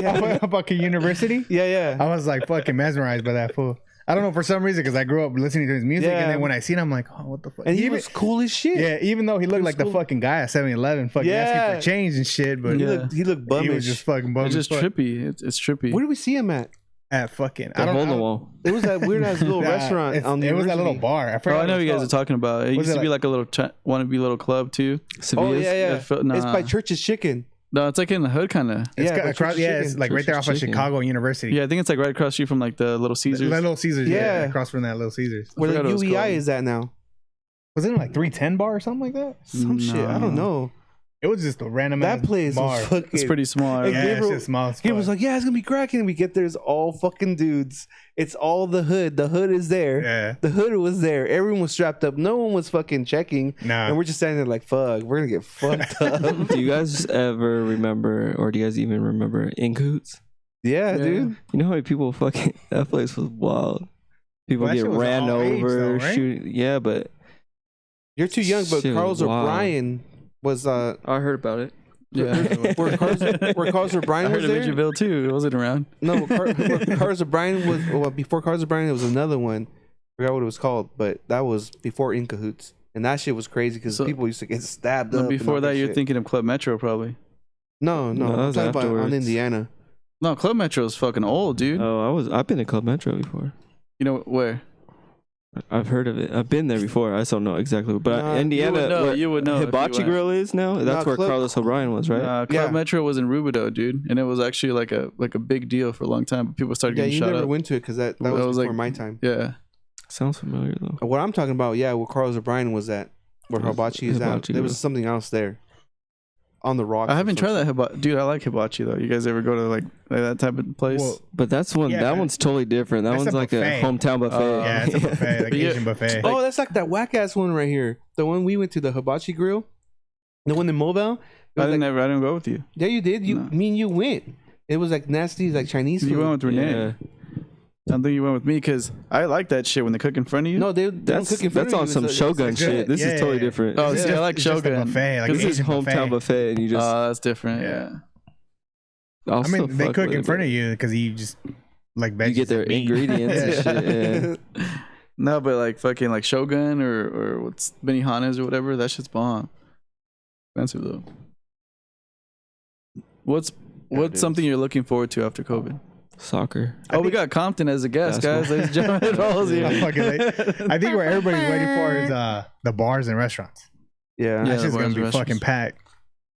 Yeah, fucking university. Yeah. I was like fucking mesmerized by that fool. I don't know, for some reason, because I grew up listening to his music, and then when I seen him, I'm like, oh, what the fuck? And he was cool as shit. Yeah, even though he looked like the fucking guy at 7-Eleven, fucking asking for change and shit, but he looked bummish. He was just fucking bummish. It's just trippy. It's trippy. Where did we see him at? At fucking the hole in the wall. It was that weird ass little restaurant on the. It was that little bar. I know what you guys are talking about. It used to be like a little wannabe little club too. Sevilla's? Oh yeah. It's by Church's Chicken. No, it's like in the hood kind of. It's like right there off of Chicago University. Yeah, I think it's like right across street from like the Little Caesars. That Little Caesars, yeah, across from that Little Caesars. Where the UEI is at now. Wasn't it like 310 bar or something like that? Some shit, I don't know. It was just a random that place bar. Was fucking, it's pretty small. Yeah, it's just small. He was like, "Yeah, it's gonna be cracking." And we get there, it's all fucking dudes. It's all the hood. The hood is there. Yeah, the hood was there. Everyone was strapped up. No one was fucking checking. Nah. And we're just standing there like, "Fuck, we're gonna get fucked up." Do you guys ever remember, or do you guys even remember In Cahoots? Yeah, dude. You know how many people fucking that place was wild. People get ran over, right? shooting. Yeah, but you're too young. But Carlos O'Brien was. I heard about it. Yeah, where Carlos O'Brien was there. I heard of Mitchellville too. It wasn't around. No, Carlos O'Brien was. Well, before Carlos O'Brien, there was another one. I forgot what it was called, but that was before In Cahoots, and that shit was crazy because people used to get stabbed up. Before that, you're thinking of Club Metro, probably. No, that was I'm talking about on Indiana. No, Club Metro is fucking old, dude. Oh, I've been to Club Metro before. You know where? I've heard of it. I've been there before. I just don't know exactly. But Nah, Indiana, you would know if you Hibachi went. Grill is now. That's where Club- Carlos O'Brien was, right? Club Yeah. Metro was in Rubidoux, dude, and it was actually like a big deal for a long time. But people started Yeah, getting you shot never up. went to it because that That was was before like- my time. Yeah, Sounds familiar though. What I'm talking about, yeah, where Carlos O'Brien was at, where Hibachi is at. Hibachi There Grill. was something else there, on the rocks. I haven't tried that hibachi, dude. I like hibachi though. You guys ever go to like that type of place? Well, But that's one. Yeah, that but one's totally different. That that's one's a like buffet. a hometown buffet. yeah, it's a buffet, like Yeah. Asian buffet. Oh, that's like that whack ass one right here. The one we went to, the Hibachi Grill, the one in Mobile. I didn't go with you. Yeah, you did. No. Me and you went. It was like nasty, like Chinese food. You went with Renee. Yeah. I don't think you went with me because I like that shit when they cook in front of you. No, they don't That's cook in front that's of on you. some It's a- Shogun it's shit. This yeah, is totally yeah. different. Oh, It's see, I just- like it's just a Shogun. buffet, like This an is Asian hometown buffet, and you just. That's different. Yeah. Yeah. I'll I mean, still they fuck cook with in it, front but of you because you just like You veggies get their and meat. ingredients and shit. Yeah. No, but like fucking like Shogun or what's Benihana's or whatever. That shit's bomb. Expensive though. What's it is. something you're looking forward to after COVID? Soccer. Oh, we got Compton as a guest, guys. Basketball. Ladies and gentlemen, Rolls here. I'm fucking I think what everybody's waiting for is the bars and restaurants. Yeah. Yeah, That's the just bars gonna and be restaurants. fucking packed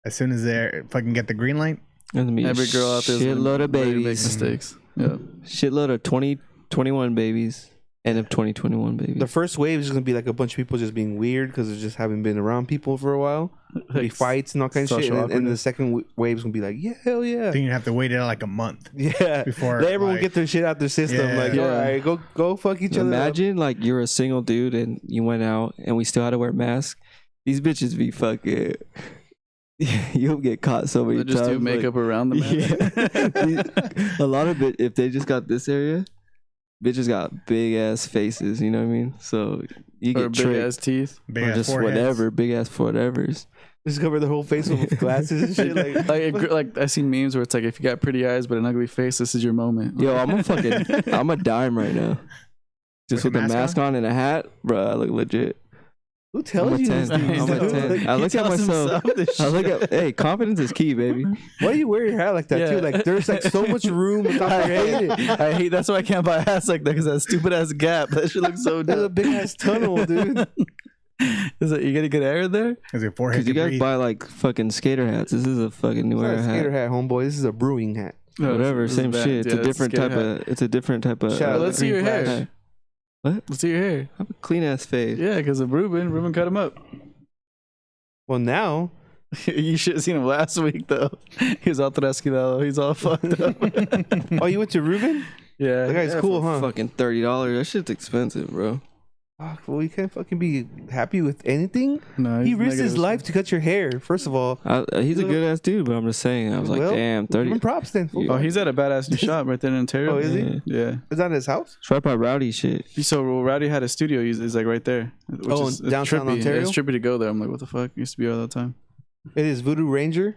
as soon as they fucking get the green light. Gonna be Every girl out there is shitload gonna of really make babies. mistakes. Yeah. Shitload of 2021 babies. End of 2021 babies. The first wave is gonna be like a bunch of people just being weird because they just haven't been around people for a while. There'll be fights and all kinds of shit. social And the awkwardness. second wave is gonna be like, yeah, hell yeah, I think you have to wait it like a month yeah. before Let everyone like, get their shit out their system. Yeah. Like, Yeah. all right, go fuck each other. Imagine like you're a single dude and you went out and we still had to wear masks. These bitches be fucking. You'll get caught so many They just times. do like- makeup around the man. a lot of it, if they just got this area, bitches got big ass faces. You know what I mean? So you Or get big tricked ass teeth. big or ass just foreheads. whatever, big ass whatevers. Just cover their whole face with glasses and shit. Like I seen memes where it's like if you got pretty eyes but an ugly face, this is your moment. Yo, I'm a dime right now. Just With with a a mask mask on and a hat, bro. I look legit. Who I'm tells a you 10. these things? I'm a dude? 10. I He look at tells myself. himself this I look shit. at hey, confidence is key, baby. Why do you wear your hat like that Yeah. too? Like there's like so much room without I your hate head. it. I hate. That's why I can't buy hats like that because that stupid ass gap. That shit looks so There's a dumb. big ass tunnel, dude. Is it you getting good air in there? Because your forehead Because you can guys breathe. buy like fucking skater hats. This is a fucking new It's not era a hat. skater hat, homeboy. This is a brewing hat. Whatever, This is same bad. shit. It's Yeah, a different skater type hat. of. It's a different type of. Shout out, Let's see your Green hair. Flash. What? Let's see your hair. I have a clean ass face. Yeah, because of Ruben. Ruben cut him up. Well, now You should have seen him last week though. He was all trasquilado. He's all fucked up. oh, you went to Ruben? Yeah. That guy's Yeah, cool, for huh? Fucking $30. That shit's expensive, bro. Fuck, well, you can't fucking be happy with anything. No, He he's risked his negative. life to cut your hair. First of all, He's a good ass dude, but I'm just saying. I was like, Well, damn, give 30. him props then. fool. Yeah. Oh, he's at a badass new shop right there in Ontario. Oh, is he? Yeah. Yeah. Is that his house? It's right by Rowdy shit. So Rowdy had a studio. He's like right there. Which Oh, is, in it's downtown trippy. Ontario? It's trippy to go there. I'm like, what the fuck? Used to be all the time. It is Voodoo Ranger.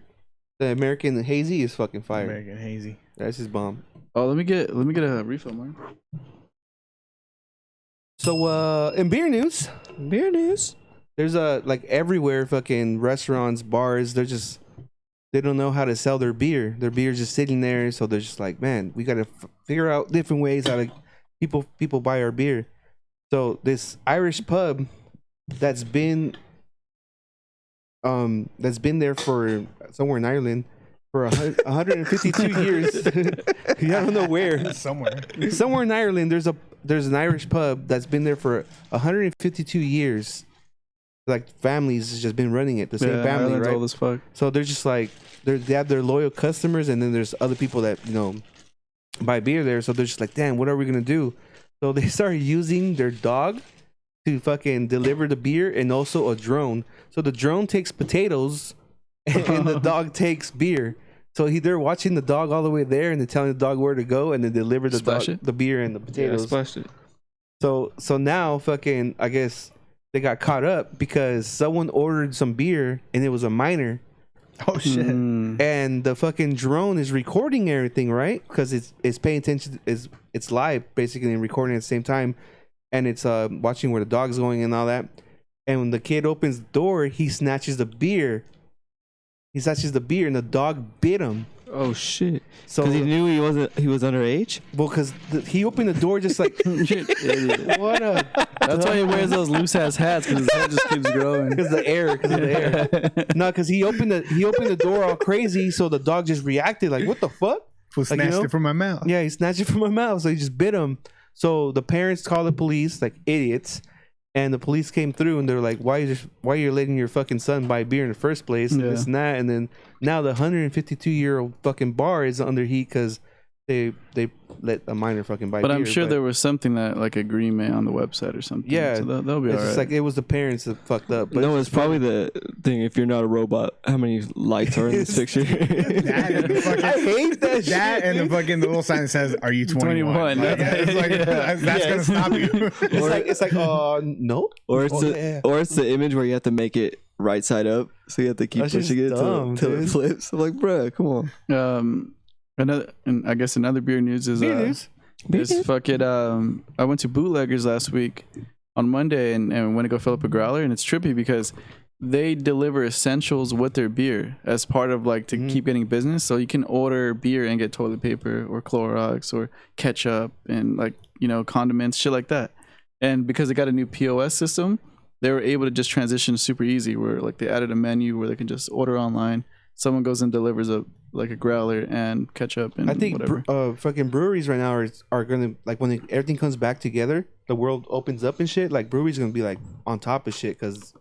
The American Hazy is fucking fire. American hazy. That's his bomb. Oh, let me get a refill, man. So, in beer news, there's like everywhere fucking restaurants, bars, they don't know how to sell their beer. Their beer's just sitting there, so they're just like, man, we gotta figure out different ways how to people buy our beer. So this Irish pub that's been there for somewhere in Ireland for 152 years. Yeah, I don't know where. Somewhere in Ireland, there's an Irish pub that's been there for 152 years. Like families has just been running it, the same family, Ireland's right? old as fuck. So they're just like they have their loyal customers, and then there's other people that buy beer there. So they're just like, damn, what are we gonna do? So they started using their dog to fucking deliver the beer, and also a drone. So the drone takes potatoes, and the dog takes beer. So they're watching the dog all the way there, and they're telling the dog where to go, and then deliver the Splash dog it? the beer and the Yeah, potatoes. splashed it. So now fucking I guess they got caught up because someone ordered some beer and it was a minor, Oh shit. Mm. and the fucking drone is recording everything, right? Because it's paying attention, it's live basically and recording at the same time, and it's watching where the dog's going and all that. And when the kid opens the door, he snatches the beer. And the dog bit him. Oh shit! So Because he knew he was underage. well, because he opened the door just like Idiot. what a That's why he wears those loose ass hats because his head just keeps growing. because the air no, because he opened the door all crazy, so the dog just reacted like what the fuck. Who snatched it from my mouth? Yeah, he snatched it from my mouth, so he just bit him. So the parents called the police like idiots, and the police came through and they're like, "Why you're letting your fucking son buy beer in the first place?" And Yeah. this and that, and then now the 152-year-old fucking bar is under heat because they let a minor fucking buy But beer. I'm sure there was something that like agreement on the website or something. Yeah, so that'll be it's alright. just like it was the parents that fucked up. But No, it's probably the thing. If you're not a robot, how many lights are in this picture? That and the fucking, I hate that shit. and the fucking the little sign that says, "Are you 21?" 21. Like, yeah, it's like, that's gonna stop you. It's like no. Or it's or it's the image where you have to make it right side up, so you have to keep That's just pushing it dumb, till it dude. flips. I'm like, bruh, come on. And I guess another beer news is fucking I went to Bootleggers last week on Monday and went to go fill up a growler, and it's trippy because they deliver essentials with their beer as part of like to keep getting business. So you can order beer and get toilet paper or Clorox or ketchup and like, you know, condiments, shit like that. And because they got a new POS system, they were able to just transition super easy where like they added a menu where they can just order online. Someone goes and delivers a growler and ketchup and I think whatever. fucking breweries right now are gonna like when everything comes back together, the world opens up and shit. Like breweries gonna be like on top of shit because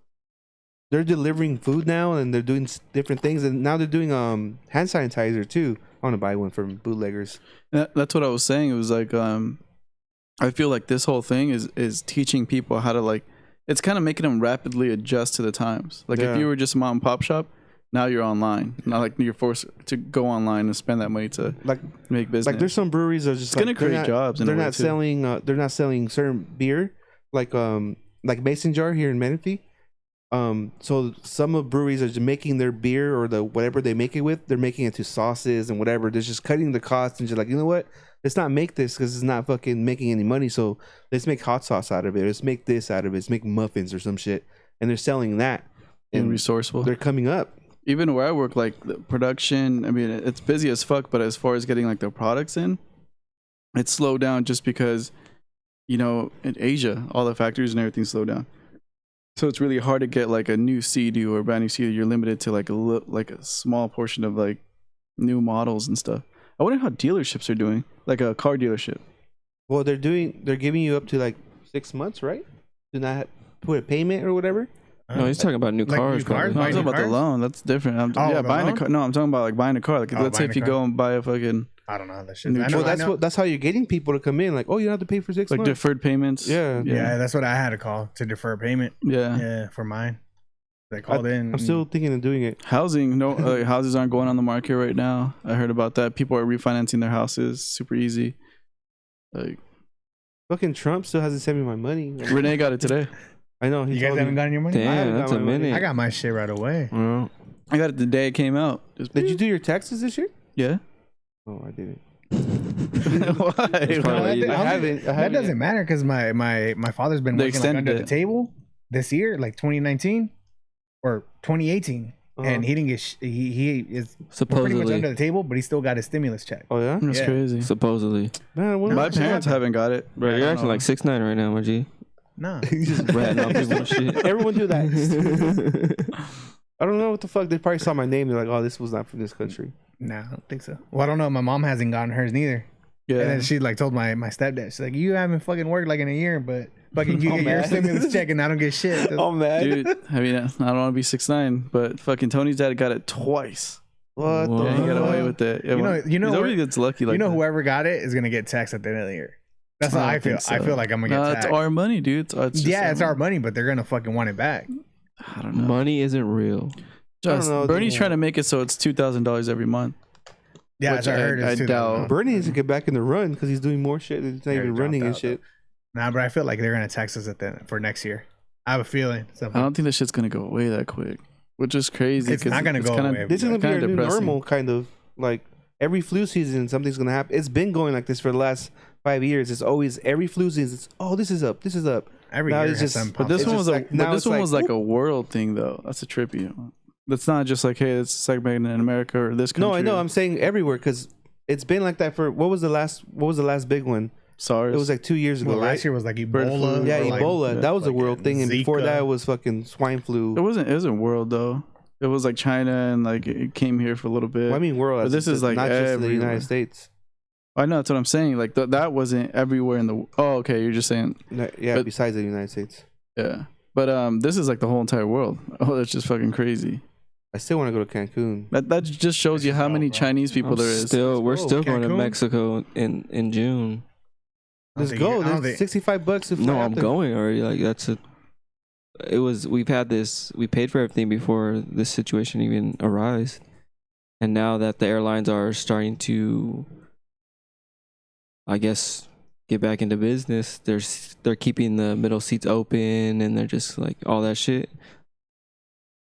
they're delivering food now and they're doing different things, and now they're doing hand sanitizer too. I want to buy one from Bootleggers. That's what I was saying. It was like I feel like this whole thing is teaching people how to like. It's kind of making them rapidly adjust to the times. Like if you were just a mom and pop shop, now you're online. Not like you're forced to go online and spend that money to Like make business. Like there's some breweries that are just it's gonna create jobs. They're not selling. They're not selling certain beer like Mason Jar here in Menifee. So some of breweries are just making their beer or the whatever they make it with. They're making it to sauces and whatever. They're just cutting the cost and just like, you know what? Let's not make this because it's not fucking making any money. So let's make hot sauce out of it. Let's make this out of it. Let's make muffins or some shit. And they're selling that. And resourceful. They're coming up. Even where I work, like the production, I mean, it's busy as fuck. But as far as getting like the products in, it's slowed down just because, you know, in Asia, all the factories and everything slowed down. So it's really hard to get like a new CD or a brand new CD. You're limited to like a small portion of like new models and stuff. I wonder how dealerships are doing, like a car dealership. Well, they're giving you up to like 6 months, right? Do not put a payment or whatever. No, he's talking about new Like cars. new cars? probably. No, I'm Buying talking about the cars? loan. That's different. Oh, yeah, the buying loan? a car. No, I'm talking about like buying a car. Like let's say if you buying a go and buy a fucking I don't know that shit. New I know, Well, that's how you're getting people to come in. Like, oh, you don't have to pay for 6 like months. deferred payments. Yeah. Yeah, that's what I had to call to defer payment. Yeah. Yeah, for mine. They called in. I'm still thinking of doing it. Housing. No, houses aren't going on the market right now. I heard about that. People are refinancing their houses super easy. Like Fucking Trump still hasn't sent me my money. Renee got it today. I know. He You guys told haven't me. gotten your money? I haven't Damn, that's got a my money. minute. I got my shit right away. Well, I got it the day it came out. Just, Did you do your taxes this year? Yeah. Oh, I didn't. Why? probably that, you did. I haven't. that doesn't matter because my father's been They working like extended under the it. table this year, like 2019 or 2018, and he didn't get. He is pretty much supposedly. under the table, but he still got his stimulus check. Oh yeah. That's Yeah. crazy. Supposedly. Man, when My was that? parents haven't got it. Bro, I you're don't acting know. like 6'9" right now, my G. No, Just ratting off people and shit. Everyone do that. I don't know what the fuck. They probably saw my name. They're like, "Oh, this was not from this country." nah, I don't think so. Well, I don't know. My mom hasn't gotten hers neither. Yeah. And then she like told my stepdad, she's like, "You haven't fucking worked like in a year, but fucking you I'm get your mad. stimulus check and I don't get shit." Oh man. Dude, I mean, I don't want to be 6'9", but fucking Tony's dad got it twice. What Whoa. the? Yeah, he got fuck? away with it. Yeah, You know- you know he's where- already gets lucky. Like You know, that. whoever got it is gonna get taxed at the end of the year. That's how don't I feel. think so. I feel like I'm gonna No, get it's taxed. our money, dude. It's Yeah, it's our money, but they're gonna fucking want it back. I don't know. Money isn't real. Just, know, Bernie's dude. trying to make it so it's $2,000 every month. Yeah, Which that's what I heard. I is too, doubt. though. Bernie needs to get back in the run because he's doing more shit. He's not Yeah, even he running and dropped out, shit. Nah, but I feel like they're gonna tax us for next year. I have a feeling. I don't think that shit's gonna go away that quick, which is crazy. It's 'cause not gonna go kinda- away. This is gonna be our kinda new depressing. normal, kind of like every flu season. Something's gonna happen. It's been going like this for the last 5 years. It's always every flu season. It's this is up. This is up. Every Now year it's has just- some But this It's one just was like- but now this it's one like, was like a world thing though. That's a trippy. That's not just like, hey, it's segmented in America or this country. No, I know. I'm saying everywhere because it's been like that for what was the last big one? SARS. It was like 2 years ago, Well, right? last year was like Bird Ebola. flu. Yeah, or like- Ebola. That was a world thing, and before Zika. that was fucking swine flu. It wasn't world though. It was like China and like it came here for a little bit. Well, I mean, world. But this is like not just in the everywhere. United States. I know that's what I'm saying. Like that wasn't everywhere in the. Oh, okay. You're just saying. Yeah, But- besides the United States. Yeah. But this is like the whole entire world. Oh, that's just fucking crazy. I still want to go to Cancun. That just shows you how many bro. Chinese people there is. We're go. still going to Cancun? Mexico in June. I don't Let's think go. you- I don't There's think- $65 to fly No, out I'm there. going already. Like we've had this. We paid for everything before this situation even arose, and now that the airlines are starting to, I guess, get back into business, they're keeping the middle seats open, and they're just like all that shit,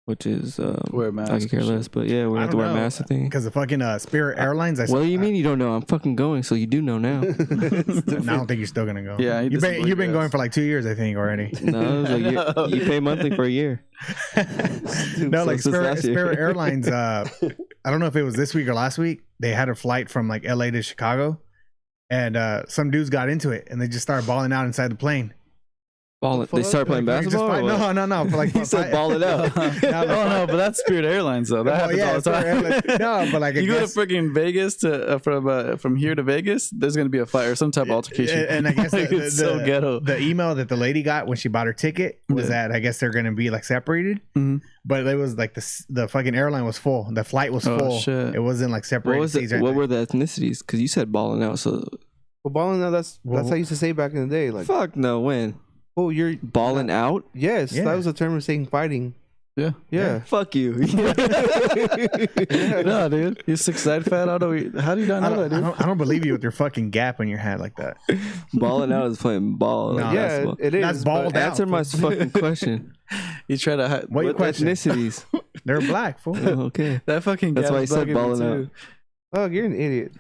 which is Wear a I mask could care and shit. less. But yeah, we I have to don't wear a know, mask thing. Because the fucking Spirit Airlines. What do you mean you don't know? I'm fucking going, so you do know now. No, I don't think you're still gonna go. Yeah, you've been disappointed, going yes. for like 2 years, I think, already. No, it was like you pay monthly for a year. No, So like since last year. Spirit Airlines. I don't know if it was this week or last week. They had a flight from like LA to Chicago, and some dudes got into it, and they just started balling out inside the plane. They start playing Like, basketball. or what? No. For like He said ball it out. No, but that's Spirit Airlines though. That happens all the Spirit time. Airlines. No, but like I You go to guess, freaking Vegas to from here to Vegas. There's gonna be a fight or some type of altercation. and I guess Like, it's so ghetto. the email that the lady got when she bought her ticket was Yeah. that I guess they're gonna be like separated, Mhm. but it was like the fucking airline was full. The flight was Oh, full. shit. It wasn't like What separated was seats. it? or What anything. were the ethnicities? Because you said balling out. So Well, balling out, that's how I used to say back in the day. Like, fuck no. When oh, you're balling out? Yes, Yeah. that was a term of saying fighting. Yeah. Yeah. Fuck you. No, dude. You 6'9" fat. How do you not I know that, don't, dude? I don't believe you with your fucking gap on your hat like that. Balling out is playing ball. No. Like Yeah, basketball. it is. That's but- balled out. Answer my fucking question. You try to hide. What your What question? ethnicities? They're black, fool. Oh, okay. That fucking. That's gap why he is said bugging me, balling too. out. Oh, you're an idiot.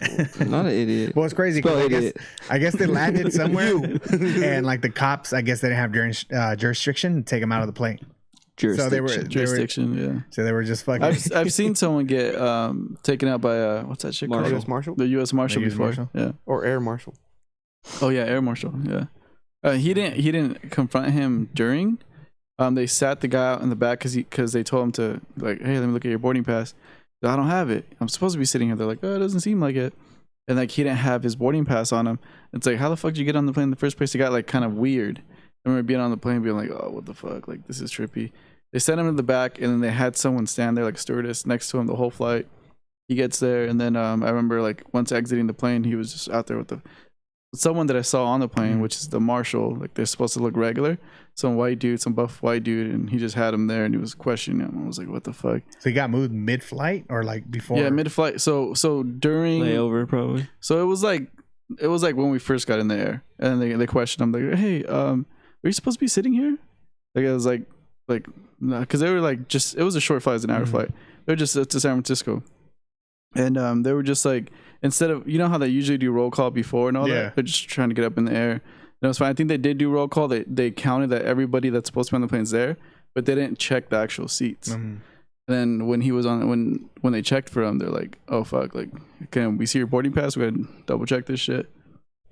Not an idiot. Well, it's crazy Spell because idiot. I guess they landed somewhere, and like the cops, I guess they didn't have jurisdiction to take them out of the plane. So they were Jurisdiction. so they were just fucking. Yeah. I've seen someone get taken out by what's that shit Marshal. called? U.S. Marshal The U.S. Marshal The US before. Marshal? Yeah. or Air Marshal. Oh yeah, Air Marshal. Yeah. He didn't confront him during. They sat the guy out in the back because they told him to like, hey, let me look at your boarding pass. I don't have it. I'm supposed to be sitting here. They're like, oh, it doesn't seem like it. And like he didn't have his boarding pass on him. It's like, how the fuck did you get on the plane in the first place? It got like kind of weird. I remember being on the plane, being like, oh, what the fuck? Like this is trippy. They sent him to the back, and then they had someone stand there like a stewardess next to him the whole flight. He gets there, and then I remember like once exiting the plane, he was just out there with someone that I saw on the plane, which is the marshal. Like they're supposed to look regular. Some white dude, some buff white dude, and he just had him there, and he was questioning him. I was like, what the fuck? So he got moved mid-flight or like before? Yeah, mid-flight. So during Layover, probably. So it was like when we first got in the air, and then they questioned him like, hey, are you supposed to be sitting here? Like I was like no, because they were like just it was a short flight, it was an hour flight. They were just to San Francisco, and they were just like instead of how they usually do roll call before and all Yeah. that, they're just trying to get up in the air. And it was fine. I think they did do roll call. They counted that everybody that's supposed to be on the plane's there, but they didn't check the actual seats. Mhm. Then when he was on when they checked for him, they're like, oh fuck, like can we see your boarding pass? We had to double check this shit.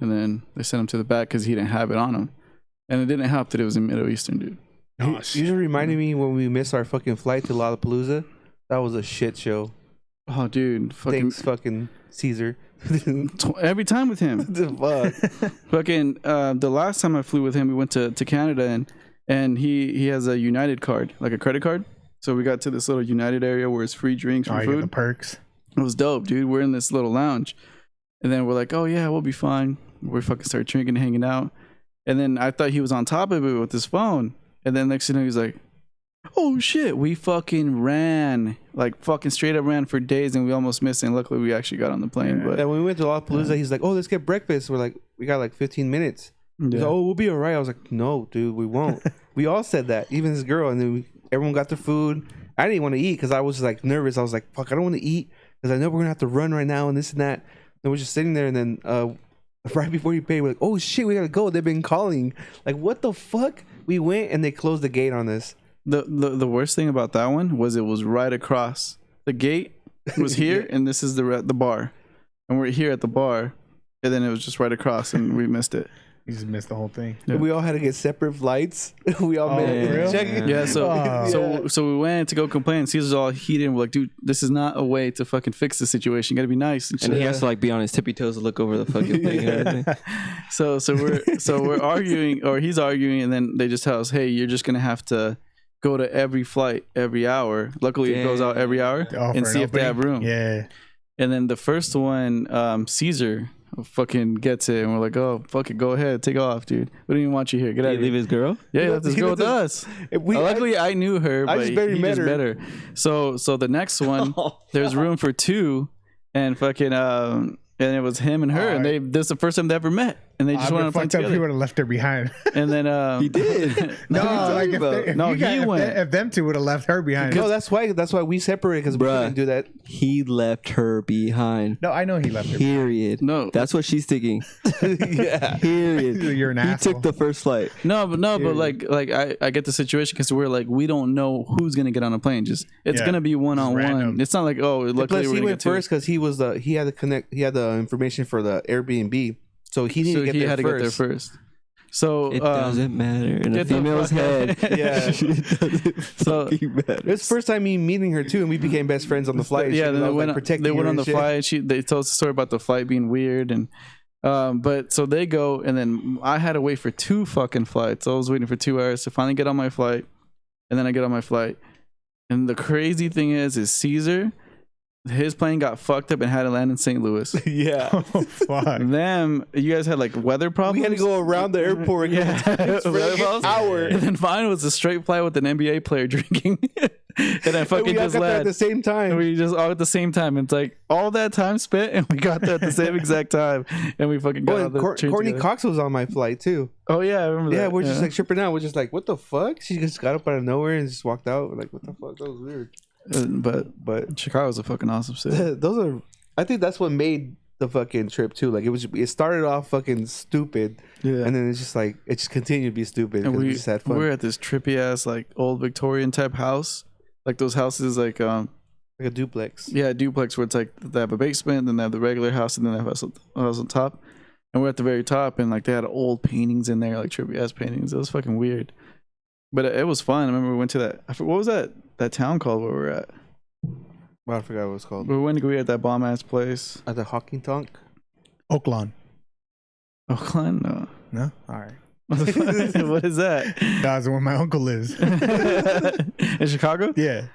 And then they sent him to the back because he didn't have it on him, and it didn't help that it was a Middle Eastern dude. Oh, You just reminded me when we missed our fucking flight to Lollapalooza. That was a shit show. Oh dude, fucking Thanks, fucking Caesar. every time with him. The fuck? Fucking the last time I flew with him, we went to Canada, and he has a United card, like a credit card. So we got to this little United area where it's free drinks, Oh, free you got the food. perks. It was dope, dude. We're in this little lounge, and then we're like, oh yeah, we'll be fine. We fucking start drinking, hanging out, and then I thought he was on top of it with his phone, and then next thing you know, he's like, oh shit, we fucking ran, like fucking straight up ran for days, and we almost missed it. And luckily, we actually got on the plane. Yeah. But And when we went to Lollapalooza, he's like, "Oh, let's get breakfast." We're like, "We got like 15 minutes." He's yeah. like, "Oh, we'll be alright." I was like, "No, dude, we won't." We all said that, even this girl, and then everyone got their food. I didn't want to eat because I was like nervous. I was like, "Fuck, I don't want to eat because I know we're gonna have to run right now and this and that." And we're just sitting there, and then right before you pay, we're like, "Oh shit, we gotta go." They've been calling. Like, what the fuck? We went and they closed the gate on us. The worst thing about that one was it was right across. The gate was here, and this is the bar, and we're here at the bar, and then it was just right across, and we missed it. You just missed the whole thing. Yeah. We all had to get separate flights. We all met for real? and check. Yeah, so Oh. so we went to go complain. Caesar's all heated, and we're like, dude, this is not a way to fucking fix the situation. You gotta be nice and shit. And he has to like be on his tippy toes to look over the fucking thing and everything. So we're arguing, or he's arguing, and then they just tell us, hey, you're just gonna have to go to every flight every hour. Luckily, it goes out every hour Oh, and for see an if they have room. Yeah. And then the first one, Caesar fucking gets it, and we're like, oh, fuck it, go ahead, take off, dude. We don't even want you here. Get out Did of he leave here. his girl? Yeah, he left his He girl left with his- us. Luckily, I knew her, I but just barely he met just her. met her. So the next one, there's room for two, and fucking and it was him and her, and this is the first time they ever met, and they just went on a plane fucked up. He together. would have left her behind. And then He did. No, like he went. if them two would have left her behind. No, that's why we separated because we Bruh. couldn't do that. He left her behind. No, I know he left her. Period. No. That's what she's thinking. Yeah. Period. You're an He asshole. took the first flight. but like I get the situation because we're like, we don't know who's gonna get on a plane. Just it's Yeah. gonna be one on one. random. It's not like, oh, luckily Plus, we're he gonna went get two. first because he had the information for the Airbnb, so he needed So to get he there had to first. get there first. So It doesn't matter in a get the female's fuck head. out. Yeah. It doesn't So- fucking matter. It was the first time me meeting her too, and we became best friends on the flight. Yeah, She then was, they like, went. protecting They her went on and the shit. flight. They told us the story about the flight being weird, and but so they go, and then I had to wait for 2 fucking flights. I was waiting for 2 hours to finally get on my flight, and then I get on my flight, and the crazy thing is Caesar, his plane got fucked up and had to land in St. Louis. Yeah, Oh, fuck. Them, you guys had like weather problems. we had to go around the airport. Yeah, for like an problems. hour. And then mine was a straight flight with an NBA player drinking, and I And fucking we all just got there at landed. the same time. And we just all at the same time. It's like all that time spent, and we got there at the same exact time, and we fucking got Oh, on and the train Courtney together. Cox was on my flight too. Oh yeah, I remember Yeah, that. we're just like tripping out. We're just like, what the fuck? She just got up out of nowhere and just walked out. We're like, what the fuck? That was weird. But Chicago's a fucking awesome city. those are. I think that's what made the fucking trip too. Like it started off fucking stupid, Yeah, and then it's just like it just continued to be stupid. and We just had fun. we're at this trippy ass like old Victorian type house, like those houses like Like a duplex. yeah, duplex where it's like they have a basement, then they have the regular house, and then they have a house on top. And we're at the very top, and like they had old paintings in there, like trippy ass paintings. It was fucking weird, but it was fun. I remember we went to that. What was that town called where we were at? Well, I forgot what it's called. We went to go eat at that bomb ass place. At the Hawking Tonk. Oaklawn. Oakland? No. No? All right. What is that? That's where my uncle lives. In Chicago? Yeah.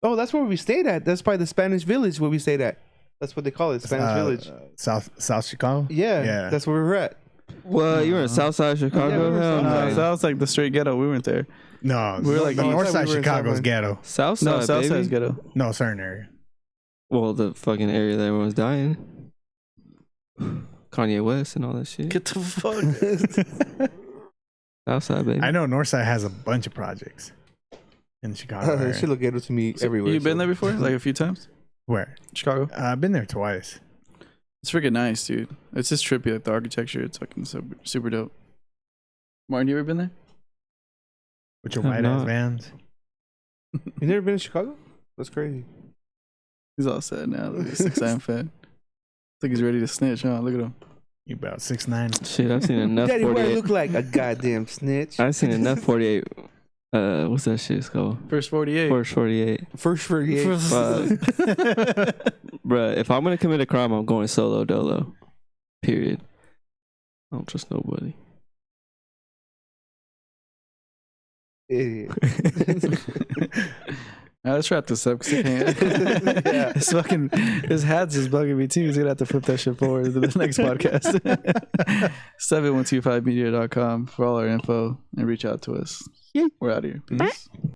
Oh, that's where we stayed at. That's by the Spanish Village where we stayed at. That's what they call it, Spanish Village. South Chicago? Yeah, Yeah. that's where we were at. Well, you were in South Side Chicago? Yeah, we were in Hell South no. Side. So that was like the straight ghetto. We weren't there. No, We were like the east. north I thought side we were in Chicago's South ghetto. South Side, No, South baby. Side's ghetto. No, certain area. Well, the fucking area that everyone's dying. Kanye West and all that shit. Get the fuck. South Side, baby. I know north side has a bunch of projects in the Chicago It area. should look ghetto to me everywhere. You been there before? Like a few times? Where? Chicago? I've been there twice. It's freaking nice, dude. It's just trippy. Like the architecture, it's fucking super, super dope. Martin, you ever been there? With your Have white ass not. vans. You never been to Chicago? That's crazy. He's all sad now. Look at this 6'9" fan. I think he's ready to snitch, huh? Look at him. You about 6'9". Shit, I've seen enough Daddy, what I 48. look like? A goddamn snitch. I've seen enough 48. What's that shit called? First 48. First 48. First 48. Fuck. Bruh, if I'm gonna commit a crime, I'm going solo dolo. Period. I don't trust nobody. Idiot. Now let's wrap this up because I can't. Yeah. His fucking his hat's just bugging me too. He's gonna have to flip that shit forward to the next podcast. 7125media.com for all our info and reach out to us. We're out of here. Peace.